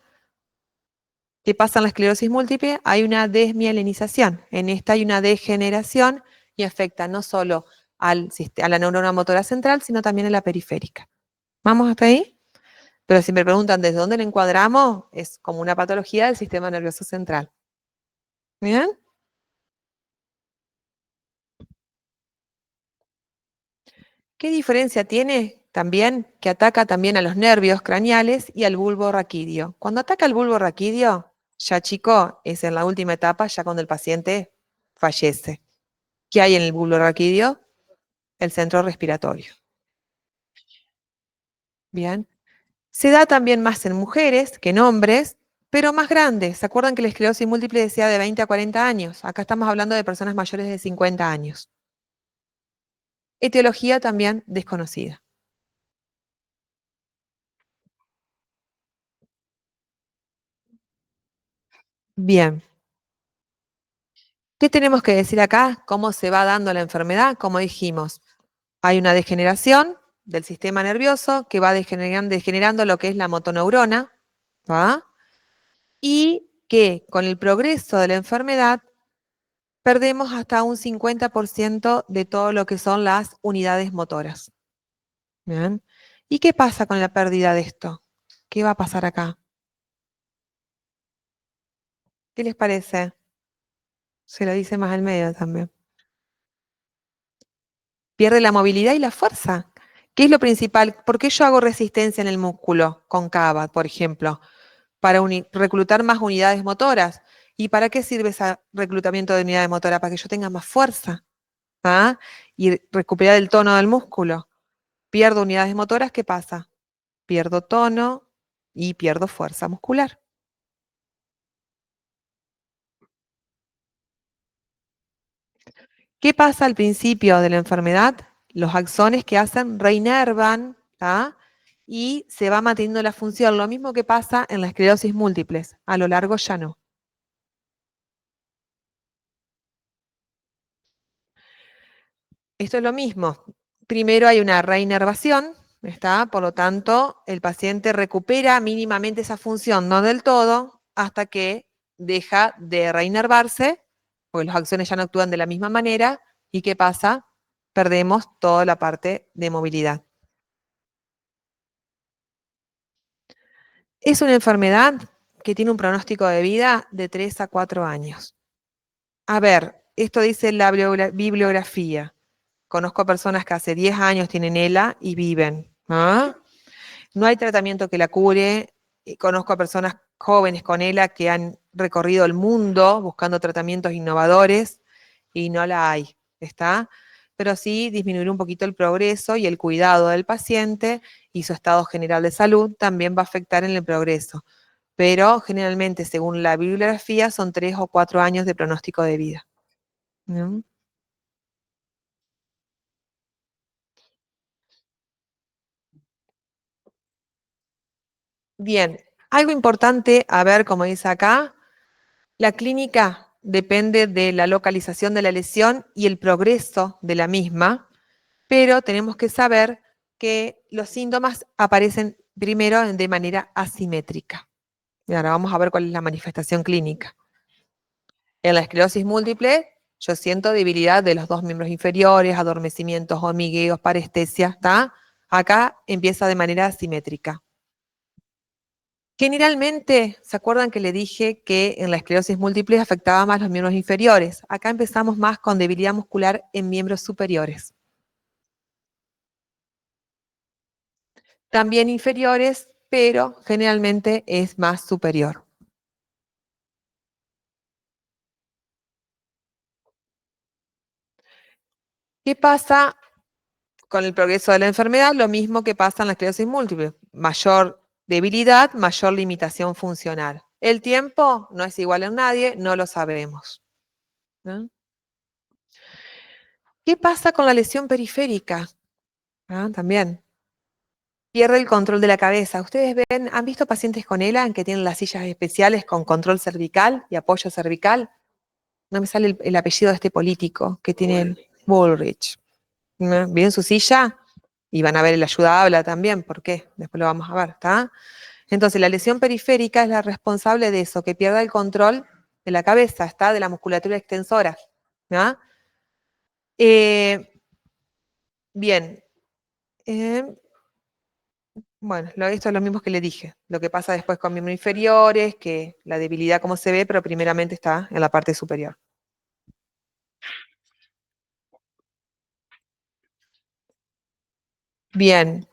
¿Qué pasa en la esclerosis múltiple? Hay una desmielinización. En esta hay una degeneración y afecta no solo a la neurona motora central, sino también a la periférica. ¿Vamos hasta ahí? Pero si me preguntan desde dónde la encuadramos, es como una patología del sistema nervioso central. ¿Bien? ¿Qué diferencia tiene? También que ataca también a los nervios craneales y al bulbo raquídeo. Cuando ataca al bulbo raquídeo, ya chico, es en la última etapa, ya cuando el paciente fallece. ¿Qué hay en el bulbo raquídeo? El centro respiratorio. Bien. Se da también más en mujeres que en hombres, pero más grandes. ¿Se acuerdan que la esclerosis múltiple decía de 20 a 40 años? Acá estamos hablando de personas mayores de 50 años. Etiología también desconocida. Bien. ¿Qué tenemos que decir acá? ¿Cómo se va dando la enfermedad? Como dijimos, hay una degeneración del sistema nervioso que va degenerando lo que es la motoneurona, ¿va? Y que con el progreso de la enfermedad perdemos hasta un 50% de todo lo que son las unidades motoras. ¿Bien? ¿Y qué pasa con la pérdida de esto? ¿Qué va a pasar acá? ¿Qué les parece? Se lo dice más al medio también. Pierde la movilidad y la fuerza. ¿Qué es lo principal? ¿Por qué yo hago resistencia en el músculo con CABA, por ejemplo? Para reclutar más unidades motoras. ¿Y para qué sirve ese reclutamiento de unidades motoras? Para que yo tenga más fuerza, ¿ah? Y recuperar el tono del músculo. Pierdo unidades motoras, ¿qué pasa? Pierdo tono y pierdo fuerza muscular. ¿Qué pasa al principio de la enfermedad? Los axones que hacen reinervan, ¿tá? Y se va manteniendo la función. Lo mismo que pasa en la esclerosis múltiples. A lo largo ya no. Esto es lo mismo. Primero hay una reinervación, ¿está? Por lo tanto, el paciente recupera mínimamente esa función, no del todo, hasta que deja de reinervarse, porque los axones ya no actúan de la misma manera. ¿Y qué pasa? Perdemos toda la parte de movilidad. Es una enfermedad que tiene un pronóstico de vida de 3 a 4 años. A ver, esto dice la bibliografía. Conozco personas que hace 10 años tienen ELA y viven. ¿Ah? No hay tratamiento que la cure. Conozco a personas jóvenes con ELA que han recorrido el mundo buscando tratamientos innovadores y no la hay, ¿está? Pero sí disminuir un poquito el progreso y el cuidado del paciente y su estado general de salud también va a afectar en el progreso. Pero generalmente, según la bibliografía, son 3 o 4 años de pronóstico de vida. ¿No? Bien, algo importante a ver, como dice acá, la clínica depende de la localización de la lesión y el progreso de la misma, pero tenemos que saber que los síntomas aparecen primero de manera asimétrica. Y ahora vamos a ver cuál es la manifestación clínica. En la esclerosis múltiple, yo siento debilidad de los dos miembros inferiores, adormecimientos, hormigueos, parestesia, ¿está? Acá empieza de manera asimétrica. Generalmente, ¿se acuerdan que le dije que en la esclerosis múltiple afectaba más los miembros inferiores? Acá empezamos más con debilidad muscular en miembros superiores. También inferiores, pero generalmente es más superior. ¿Qué pasa con el progreso de la enfermedad? Lo mismo que pasa en la esclerosis múltiple. Mayor debilidad, mayor limitación funcional. El tiempo no es igual en nadie, no lo sabemos, ¿no? ¿Qué pasa con la lesión periférica? También pierde el control de la cabeza. Ustedes ven, ¿han visto pacientes con ELA que tienen las sillas especiales con control cervical y apoyo cervical? No me sale el apellido de este político que tiene el Bullrich. ¿No? ¿Ven su silla? Y van a ver el ayuda habla también. ¿Por qué? Después lo vamos a ver, ¿está? Entonces, la lesión periférica es la responsable de eso, que pierda el control de la cabeza, ¿está? De la musculatura extensora, ¿no? Bien. Bueno, esto es lo mismo que le dije. Lo que pasa después con miembros inferiores, que la debilidad como se ve, pero primeramente está en la parte superior. Bien.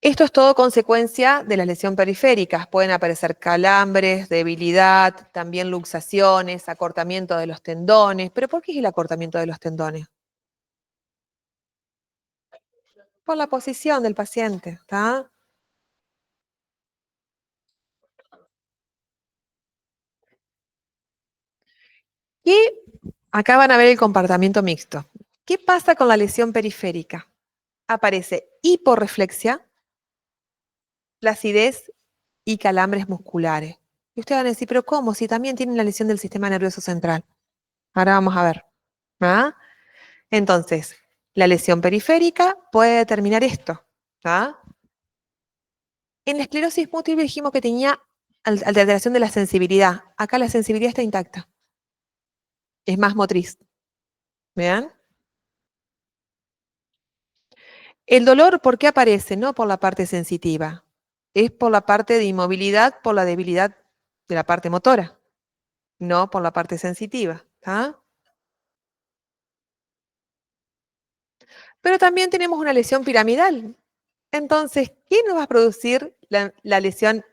Esto es todo consecuencia de las lesiones periféricas. Pueden aparecer calambres, debilidad, también luxaciones, acortamiento de los tendones. ¿Pero por qué es el acortamiento de los tendones? Por la posición del paciente, ¿está? Y acá van a ver el comportamiento mixto. ¿Qué pasa con la lesión periférica? Aparece hiporreflexia, flacidez y calambres musculares. Y ustedes van a decir, pero ¿cómo? Si también tienen la lesión del sistema nervioso central. Ahora vamos a ver. ¿Ah? Entonces, la lesión periférica puede determinar esto. ¿Ah? En la esclerosis múltiple dijimos que tenía alteración de la sensibilidad. Acá la sensibilidad está intacta. Es más motriz. ¿Vean? El dolor, ¿por qué aparece? No por la parte sensitiva. Es por la parte de inmovilidad, por la debilidad de la parte motora. No por la parte sensitiva. ¿Ah? Pero también tenemos una lesión piramidal. Entonces, ¿qué nos va a producir la lesión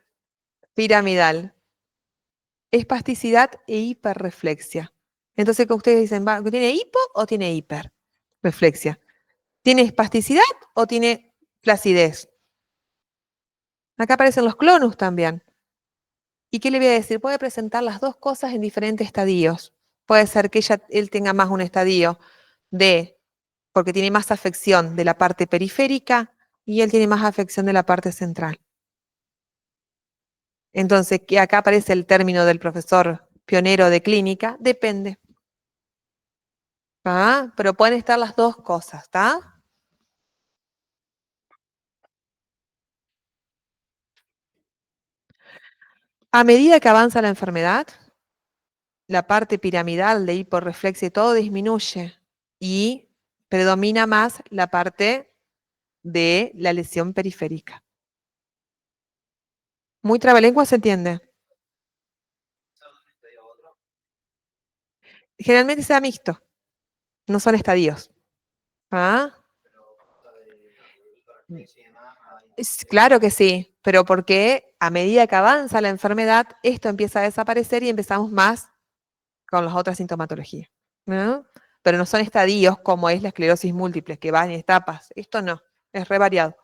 piramidal? Espasticidad e hiperreflexia. Entonces, ¿qué ustedes dicen? ¿Tiene hipo o tiene hiperreflexia? ¿Tiene espasticidad o tiene flacidez? Acá aparecen los clonus también. ¿Y qué le voy a decir? Puede presentar las dos cosas en diferentes estadios. Puede ser que él tenga más un estadio porque tiene más afección de la parte periférica y él tiene más afección de la parte central. Entonces, que acá aparece el término del profesor pionero de clínica, depende. ¿Tá? Pero pueden estar las dos cosas, ¿está? A medida que avanza la enfermedad, la parte piramidal de hiporreflexia y todo disminuye y predomina más la parte de la lesión periférica. Muy trabalengua, ¿se entiende? Generalmente se da mixto, no son estadios. ¿Ah? Claro que sí, pero porque a medida que avanza la enfermedad, esto empieza a desaparecer y empezamos más con las otras sintomatologías, ¿no? Pero no son estadios como es la esclerosis múltiple, que va en etapas. Esto no, es re variado.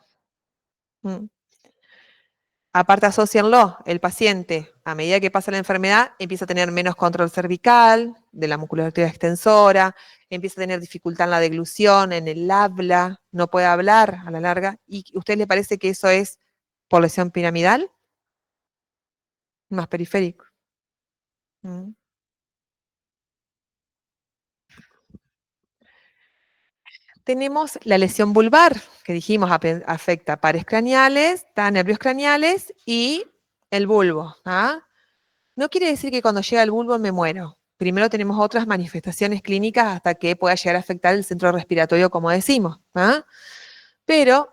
Aparte, asócienlo, el paciente, a medida que pasa la enfermedad, empieza a tener menos control cervical, de la musculatura extensora, empieza a tener dificultad en la deglución, en el habla, no puede hablar a la larga. ¿Y a usted le parece que eso es por lesión piramidal? Más periférico. Mm. Tenemos la lesión vulvar, que dijimos afecta pares craneales, nervios craneales y el bulbo. No quiere decir que cuando llega el bulbo me muero. Primero tenemos otras manifestaciones clínicas hasta que pueda llegar a afectar el centro respiratorio, como decimos. Pero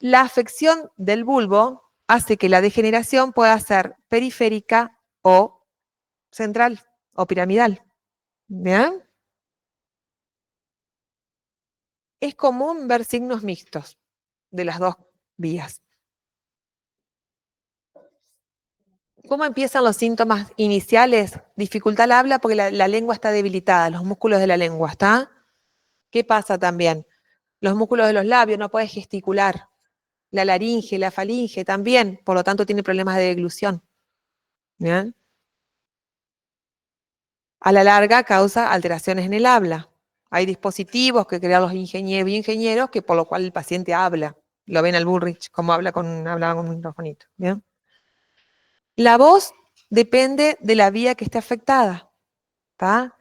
la afección del bulbo hace que la degeneración pueda ser periférica o central o piramidal. ¿Bien? Es común ver signos mixtos de las dos vías. ¿Cómo empiezan los síntomas iniciales? Dificultad al habla porque la lengua está debilitada, los músculos de la lengua, ¿está? ¿Qué pasa también? Los músculos de los labios, no puede gesticular. La laringe, la falinge también, por lo tanto tiene problemas de deglución. ¿Bien? A la larga causa alteraciones en el habla. Hay dispositivos que crean los ingenieros que por lo cual el paciente habla. Lo ven al Bullrich, como hablaba con un microfonito. ¿Bien? La voz depende de la vía que esté afectada. ¿Tá?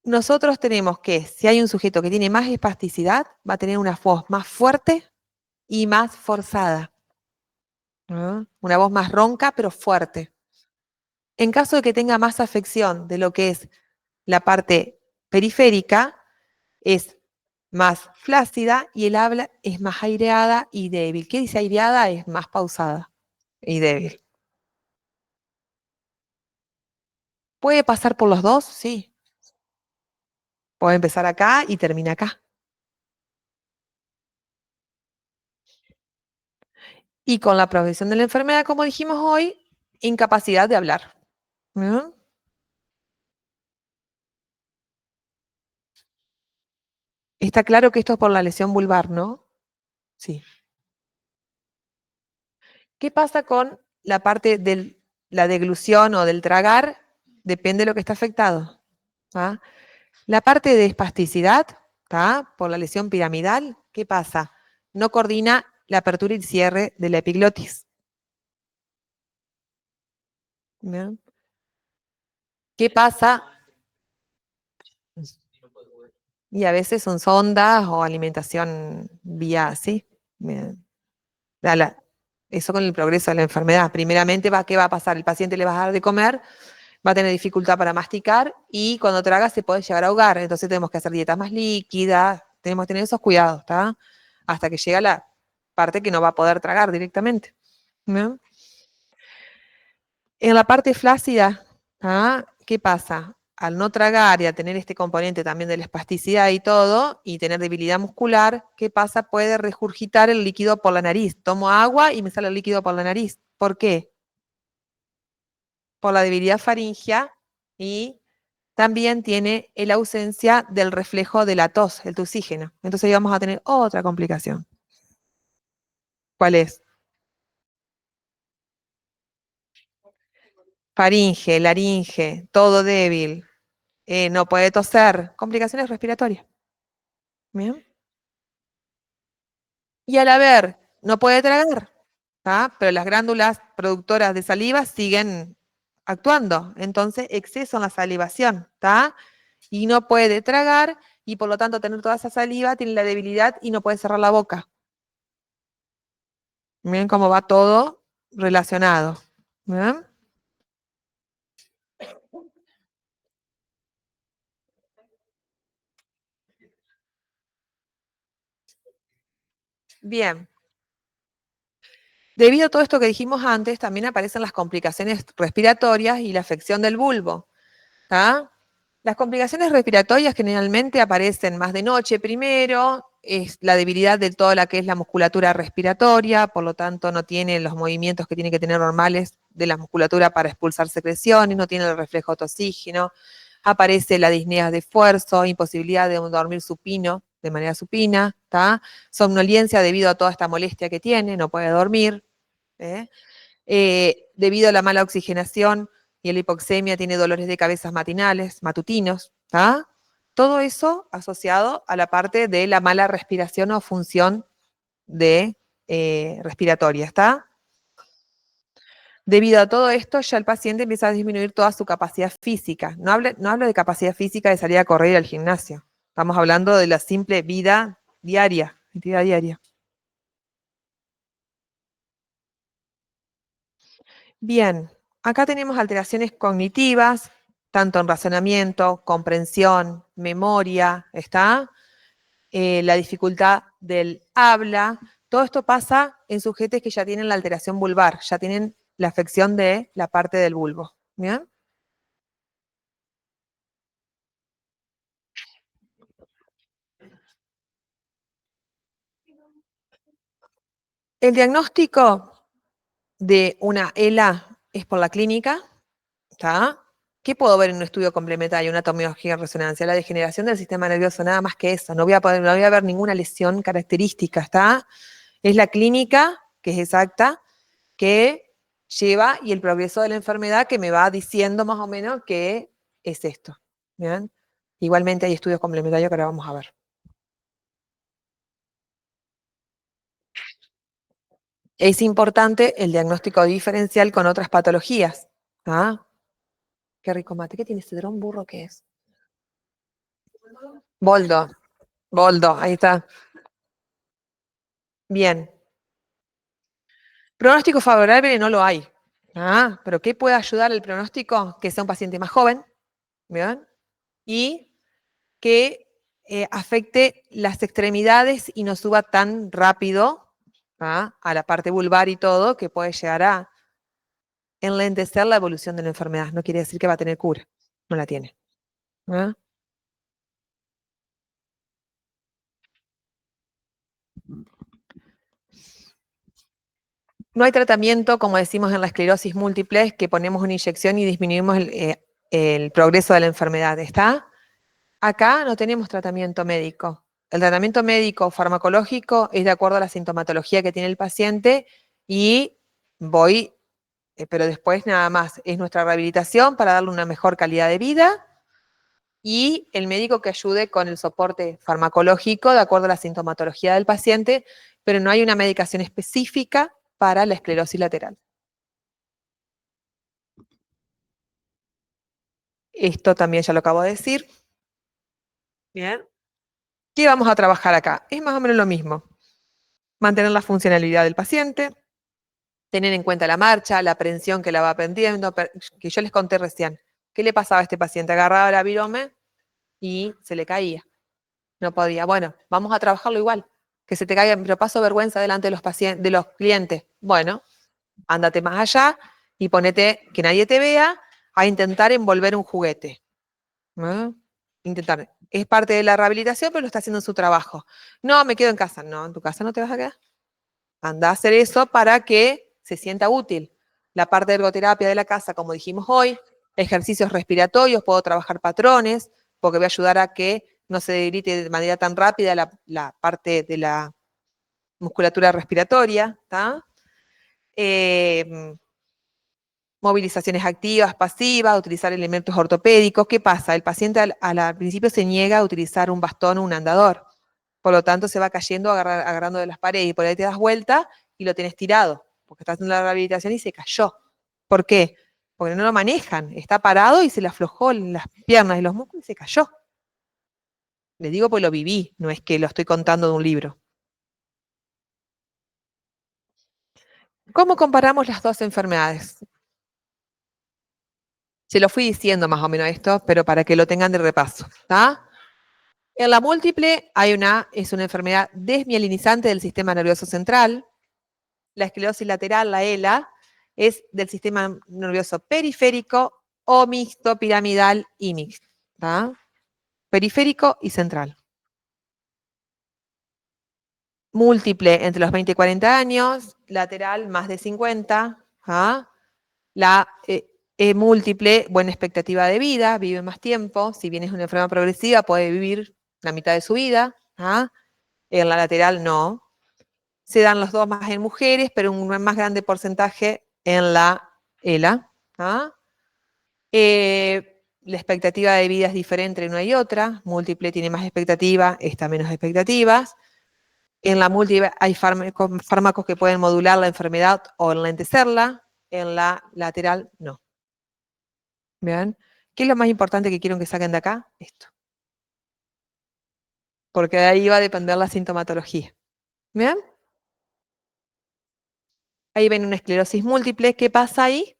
Nosotros tenemos que, si hay un sujeto que tiene más espasticidad, va a tener una voz más fuerte y más forzada. ¿No? Una voz más ronca, pero fuerte. En caso de que tenga más afección de lo que es la parte periférica, es más flácida y el habla es más aireada y débil. ¿Qué dice aireada? Es más pausada y débil. ¿Puede pasar por los dos? Sí. Puede empezar acá y termina acá. Y con la progresión de la enfermedad, como dijimos hoy, incapacidad de hablar. ¿Mm? Está claro que esto es por la lesión vulvar, ¿no? Sí. ¿Qué pasa con la parte de la deglución o del tragar? Depende de lo que está afectado. ¿Ah? La parte de espasticidad, ¿tá? Por la lesión piramidal, ¿qué pasa? No coordina la apertura y el cierre de la epiglotis. ¿Bien? ¿Qué pasa? Y a veces son sondas o alimentación vía, ¿sí? Bien. Eso con el progreso de la enfermedad. Primeramente, ¿qué va a pasar? El paciente le va a dar de comer, va a tener dificultad para masticar y cuando traga se puede llegar a ahogar. Entonces tenemos que hacer dietas más líquidas, tenemos que tener esos cuidados, ¿está? Hasta que llega la parte que no va a poder tragar directamente. ¿No? En la parte flácida, ¿ah? ¿Qué pasa? Al no tragar y a tener este componente también de la espasticidad y todo, y tener debilidad muscular, ¿qué pasa? Puede regurgitar el líquido por la nariz. Tomo agua y me sale el líquido por la nariz. ¿Por qué? Por la debilidad faríngea y también tiene la ausencia del reflejo de la tos, el toxígeno. Entonces ahí vamos a tener otra complicación. ¿Cuál es? Faringe, laringe, todo débil, no puede toser, complicaciones respiratorias. ¿Bien? Y al haber, no puede tragar, ¿tá? Pero las glándulas productoras de saliva siguen actuando. Entonces, exceso en la salivación, ¿tá? Y no puede tragar y por lo tanto tener toda esa saliva tiene la debilidad y no puede cerrar la boca. Miren cómo va todo relacionado. ¿Bien? Bien. Debido a todo esto que dijimos antes, también aparecen las complicaciones respiratorias y la afección del bulbo. ¿Tá? Las complicaciones respiratorias generalmente aparecen más de noche primero, es la debilidad de toda la que es la musculatura respiratoria, por lo tanto no tiene los movimientos que tiene que tener normales de la musculatura para expulsar secreciones, no tiene el reflejo de oxígeno, aparece la disnea de esfuerzo, imposibilidad de dormir supino, de manera supina, ¿tá? Somnolencia debido a toda esta molestia que tiene, no puede dormir, ¿eh? Debido a la mala oxigenación y a la hipoxemia, tiene dolores de cabeza matinales, matutinos, ¿tá? Todo eso asociado a la parte de la mala respiración o función de respiratoria, ¿está? Debido a todo esto, ya el paciente empieza a disminuir toda su capacidad física. No hablo de capacidad física de salir a correr al gimnasio. Estamos hablando de la simple vida diaria, actividad diaria. Bien, acá tenemos alteraciones cognitivas, tanto en razonamiento, comprensión, memoria, ¿está? La dificultad del habla, Todo esto pasa en sujetos que ya tienen la alteración vulvar, ya tienen la afección de la parte del bulbo. ¿Bien? El diagnóstico de una ELA es por la clínica, ¿está? ¿Qué puedo ver en un estudio complementario, una tomografía de resonancia? La degeneración del sistema nervioso, nada más que eso. No voy a ver ninguna lesión característica, ¿está? Es la clínica, que es exacta, que lleva y el progreso de la enfermedad que me va diciendo más o menos que es esto. ¿Bien? Igualmente hay estudios complementarios que ahora vamos a ver. Es importante el diagnóstico diferencial con otras patologías. ¿Ah? Qué rico mate. ¿Qué tiene ese dron burro? ¿Qué es? Boldo. Boldo, ahí está. Bien. Pronóstico favorable no lo hay. Ah, pero ¿qué puede ayudar el pronóstico? Que sea un paciente más joven, ¿bien? Y que afecte las extremidades y no suba tan rápido, ¿ah?, a la parte vulvar y todo, que puede llegar a enlentecer la evolución de la enfermedad. No quiere decir que va a tener cura. No la tiene. ¿Ah? No hay tratamiento, como decimos en la esclerosis múltiple, que ponemos una inyección y disminuimos el progreso de la enfermedad. ¿Está? Acá no tenemos tratamiento médico. El tratamiento médico farmacológico es de acuerdo a la sintomatología que tiene el paciente y voy, pero después nada más. Es nuestra rehabilitación para darle una mejor calidad de vida y el médico que ayude con el soporte farmacológico de acuerdo a la sintomatología del paciente, pero no hay una medicación específica para la esclerosis lateral. Esto también ya lo acabo de decir. Bien. ¿Qué vamos a trabajar acá? Es más o menos lo mismo. Mantener la funcionalidad del paciente, tener en cuenta la marcha, la aprensión que la va aprendiendo, que yo les conté recién. ¿Qué le pasaba a este paciente? Agarraba la virome y se le caía. No podía. Bueno, vamos a trabajarlo igual. Que se te caiga, pero paso vergüenza delante de los pacientes, de los clientes. Bueno, ándate más allá y ponete que nadie te vea a intentar envolver un juguete. ¿Eh? Intentar. Es parte de la rehabilitación, pero lo está haciendo en su trabajo. No, me quedo en casa. No, en tu casa no te vas a quedar. Anda a hacer eso para que se sienta útil. La parte de ergoterapia de la casa, como dijimos hoy, ejercicios respiratorios, puedo trabajar patrones, porque voy a ayudar a que no se debilite de manera tan rápida la parte de la musculatura respiratoria. Eh, Movilizaciones activas, pasivas, utilizar elementos ortopédicos. ¿Qué pasa? El paciente al principio se niega a utilizar un bastón o un andador. Por lo tanto, se va cayendo, agarrando de las paredes y por ahí te das vuelta y lo tienes tirado, porque está haciendo la rehabilitación y se cayó. ¿Por qué? Porque no lo manejan. Está parado y se le aflojó las piernas y los músculos y se cayó. Les digo porque lo viví, no es que lo estoy contando de un libro. ¿Cómo comparamos las dos enfermedades? Se lo fui diciendo más o menos esto, pero para que lo tengan de repaso. ¿Está? En la múltiple es una enfermedad desmielinizante del sistema nervioso central. La esclerosis lateral, la ELA, es del sistema nervioso periférico o mixto, piramidal y mixto. ¿Tá? Periférico y central. Múltiple entre los 20 y 40 años, lateral más de 50. ¿Ah? La múltiple, buena expectativa de vida, vive más tiempo. Si bien es una enfermedad progresiva, puede vivir la mitad de su vida. ¿Ah? En la lateral no. Se dan los dos más en mujeres, pero un más grande porcentaje en la ELA. ¿Ah? La expectativa de vida es diferente entre una y otra. Múltiple tiene más expectativa, esta menos expectativas. En la múltiple hay fármacos que pueden modular la enfermedad o enlentecerla. En la lateral, no. ¿Bien? ¿Qué es lo más importante que quiero que saquen de acá? Esto. Porque de ahí va a depender la sintomatología. ¿Bien? Ahí ven una esclerosis múltiple. ¿Qué pasa ahí?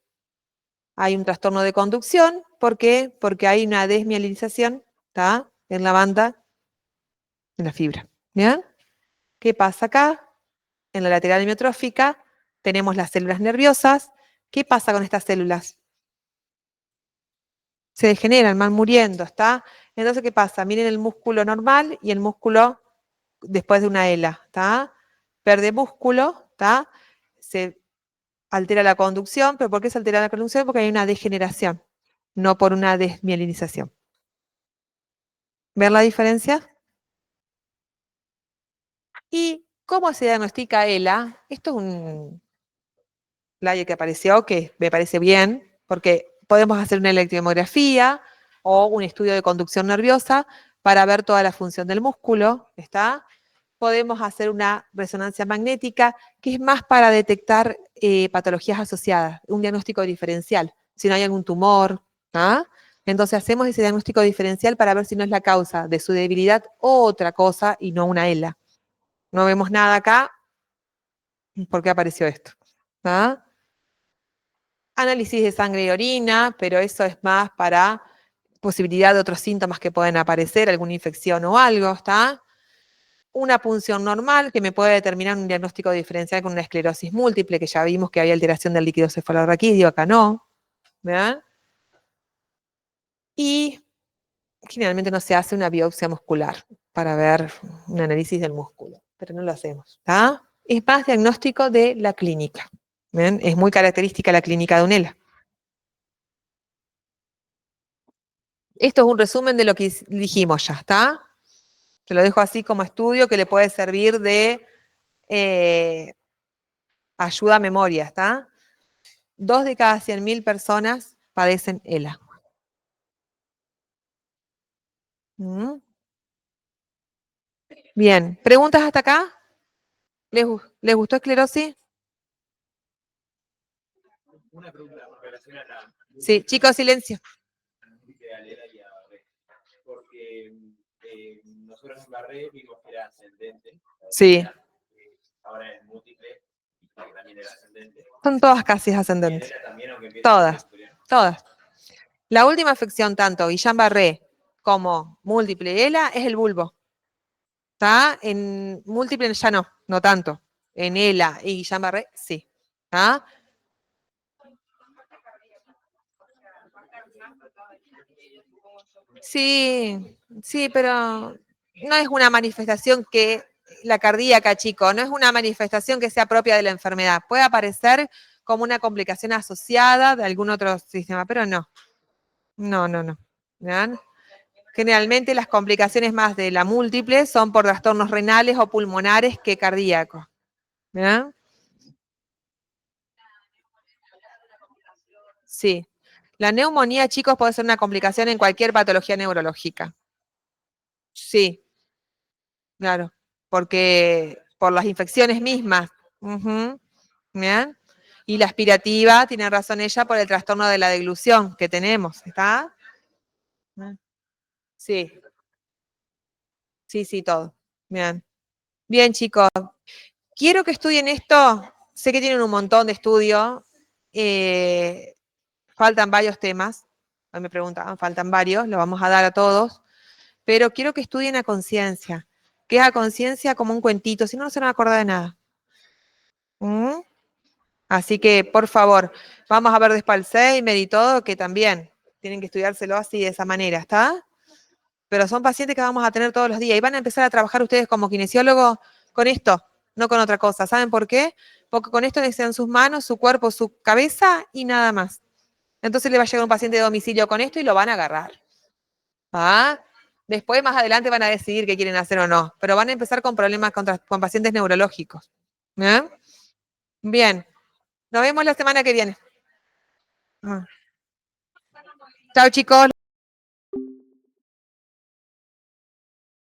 Hay un trastorno de conducción. ¿Por qué? Porque hay una desmielinización, ¿está?, en la banda de la fibra. ¿Bien? ¿Qué pasa acá? En la lateral miotrófica tenemos las células nerviosas. ¿Qué pasa con estas células? Se degeneran, van muriendo, ¿está? Entonces, ¿qué pasa? Miren el músculo normal y el músculo después de una ELA, ¿está? Perde músculo, ¿está? Se altera la conducción, ¿pero por qué se altera la conducción? Porque hay una degeneración, no por una desmielinización. ¿Ver la diferencia? ¿Y cómo se diagnostica ELA? Esto es un flyer que apareció, que me parece bien, porque podemos hacer una electromiografía o un estudio de conducción nerviosa para ver toda la función del músculo, ¿está? Podemos hacer una resonancia magnética, que es más para detectar patologías asociadas, un diagnóstico diferencial, si no hay algún tumor, ¿ah? Entonces hacemos ese diagnóstico diferencial para ver si no es la causa de su debilidad o otra cosa y no una ELA. No vemos nada acá, ¿por qué apareció esto? ¿Ah? Análisis de sangre y orina, pero eso es más para posibilidad de otros síntomas que pueden aparecer, alguna infección o algo, ¿está? Una punción normal que me puede determinar un diagnóstico diferencial con una esclerosis múltiple, que ya vimos que había alteración del líquido cefalorraquídeo, acá no, ¿verdad? Y generalmente no se hace una biopsia muscular para ver un análisis del músculo, pero no lo hacemos, ¿está? Es más diagnóstico de la clínica, ¿ven? Es muy característica la clínica de UNELA. Esto es un resumen de lo que dijimos ya, ¿está? Te lo dejo así como estudio que le puede servir de ayuda a memoria, ¿está? 2 de cada 100.000 personas padecen ELA. ¿Mm? Bien, ¿preguntas hasta acá? ¿Les gustó esclerosis? Una pregunta con relación a la... Sí, chicos, silencio. Porque nosotros en Barré vimos que era ascendente. Sí. Ahora es múltiple, que también era ascendente. Son todas casi ascendentes. Todas, todas. La última afección, tanto Guillain-Barré como múltiple ELA, es el bulbo. ¿Está? En múltiple ya no, no tanto. En ELA y Guillain-Barré, sí. ¿Está? Sí, sí, pero no es una manifestación que, la cardíaca, chico, no es una manifestación que sea propia de la enfermedad. Puede aparecer como una complicación asociada de algún otro sistema, pero no. No, no, no. ¿Vean? Generalmente las complicaciones más de la múltiple son por trastornos renales o pulmonares que cardíacos. ¿Vean? Sí. La neumonía, chicos, puede ser una complicación en cualquier patología neurológica. Sí, claro, porque por las infecciones mismas. Ujú, ¿bien? Y la aspirativa, tiene razón ella, por el trastorno de la deglución que tenemos, ¿está? Sí, sí, sí, todo. Bien. Bien, chicos. Quiero que estudien esto. Sé que tienen un montón de estudio. Faltan varios temas. Hoy me preguntaban, faltan varios, lo vamos a dar a todos. Pero quiero que estudien a conciencia. Que es a conciencia como un cuentito, si no, no se van a acordar de nada. ¿Mm? Así que, por favor, vamos a ver después el Alzheimer y todo, que también tienen que estudiárselo así, de esa manera, ¿está? Pero son pacientes que vamos a tener todos los días y van a empezar a trabajar ustedes como kinesiólogos con esto, no con otra cosa. ¿Saben por qué? Porque con esto necesitan sus manos, su cuerpo, su cabeza y nada más. Entonces le va a llegar un paciente de domicilio con esto y lo van a agarrar. ¿Ah? Después, más adelante, van a decidir qué quieren hacer o no, pero van a empezar con problemas con pacientes neurológicos. ¿Eh? Bien, nos vemos la semana que viene. Chao, chicos.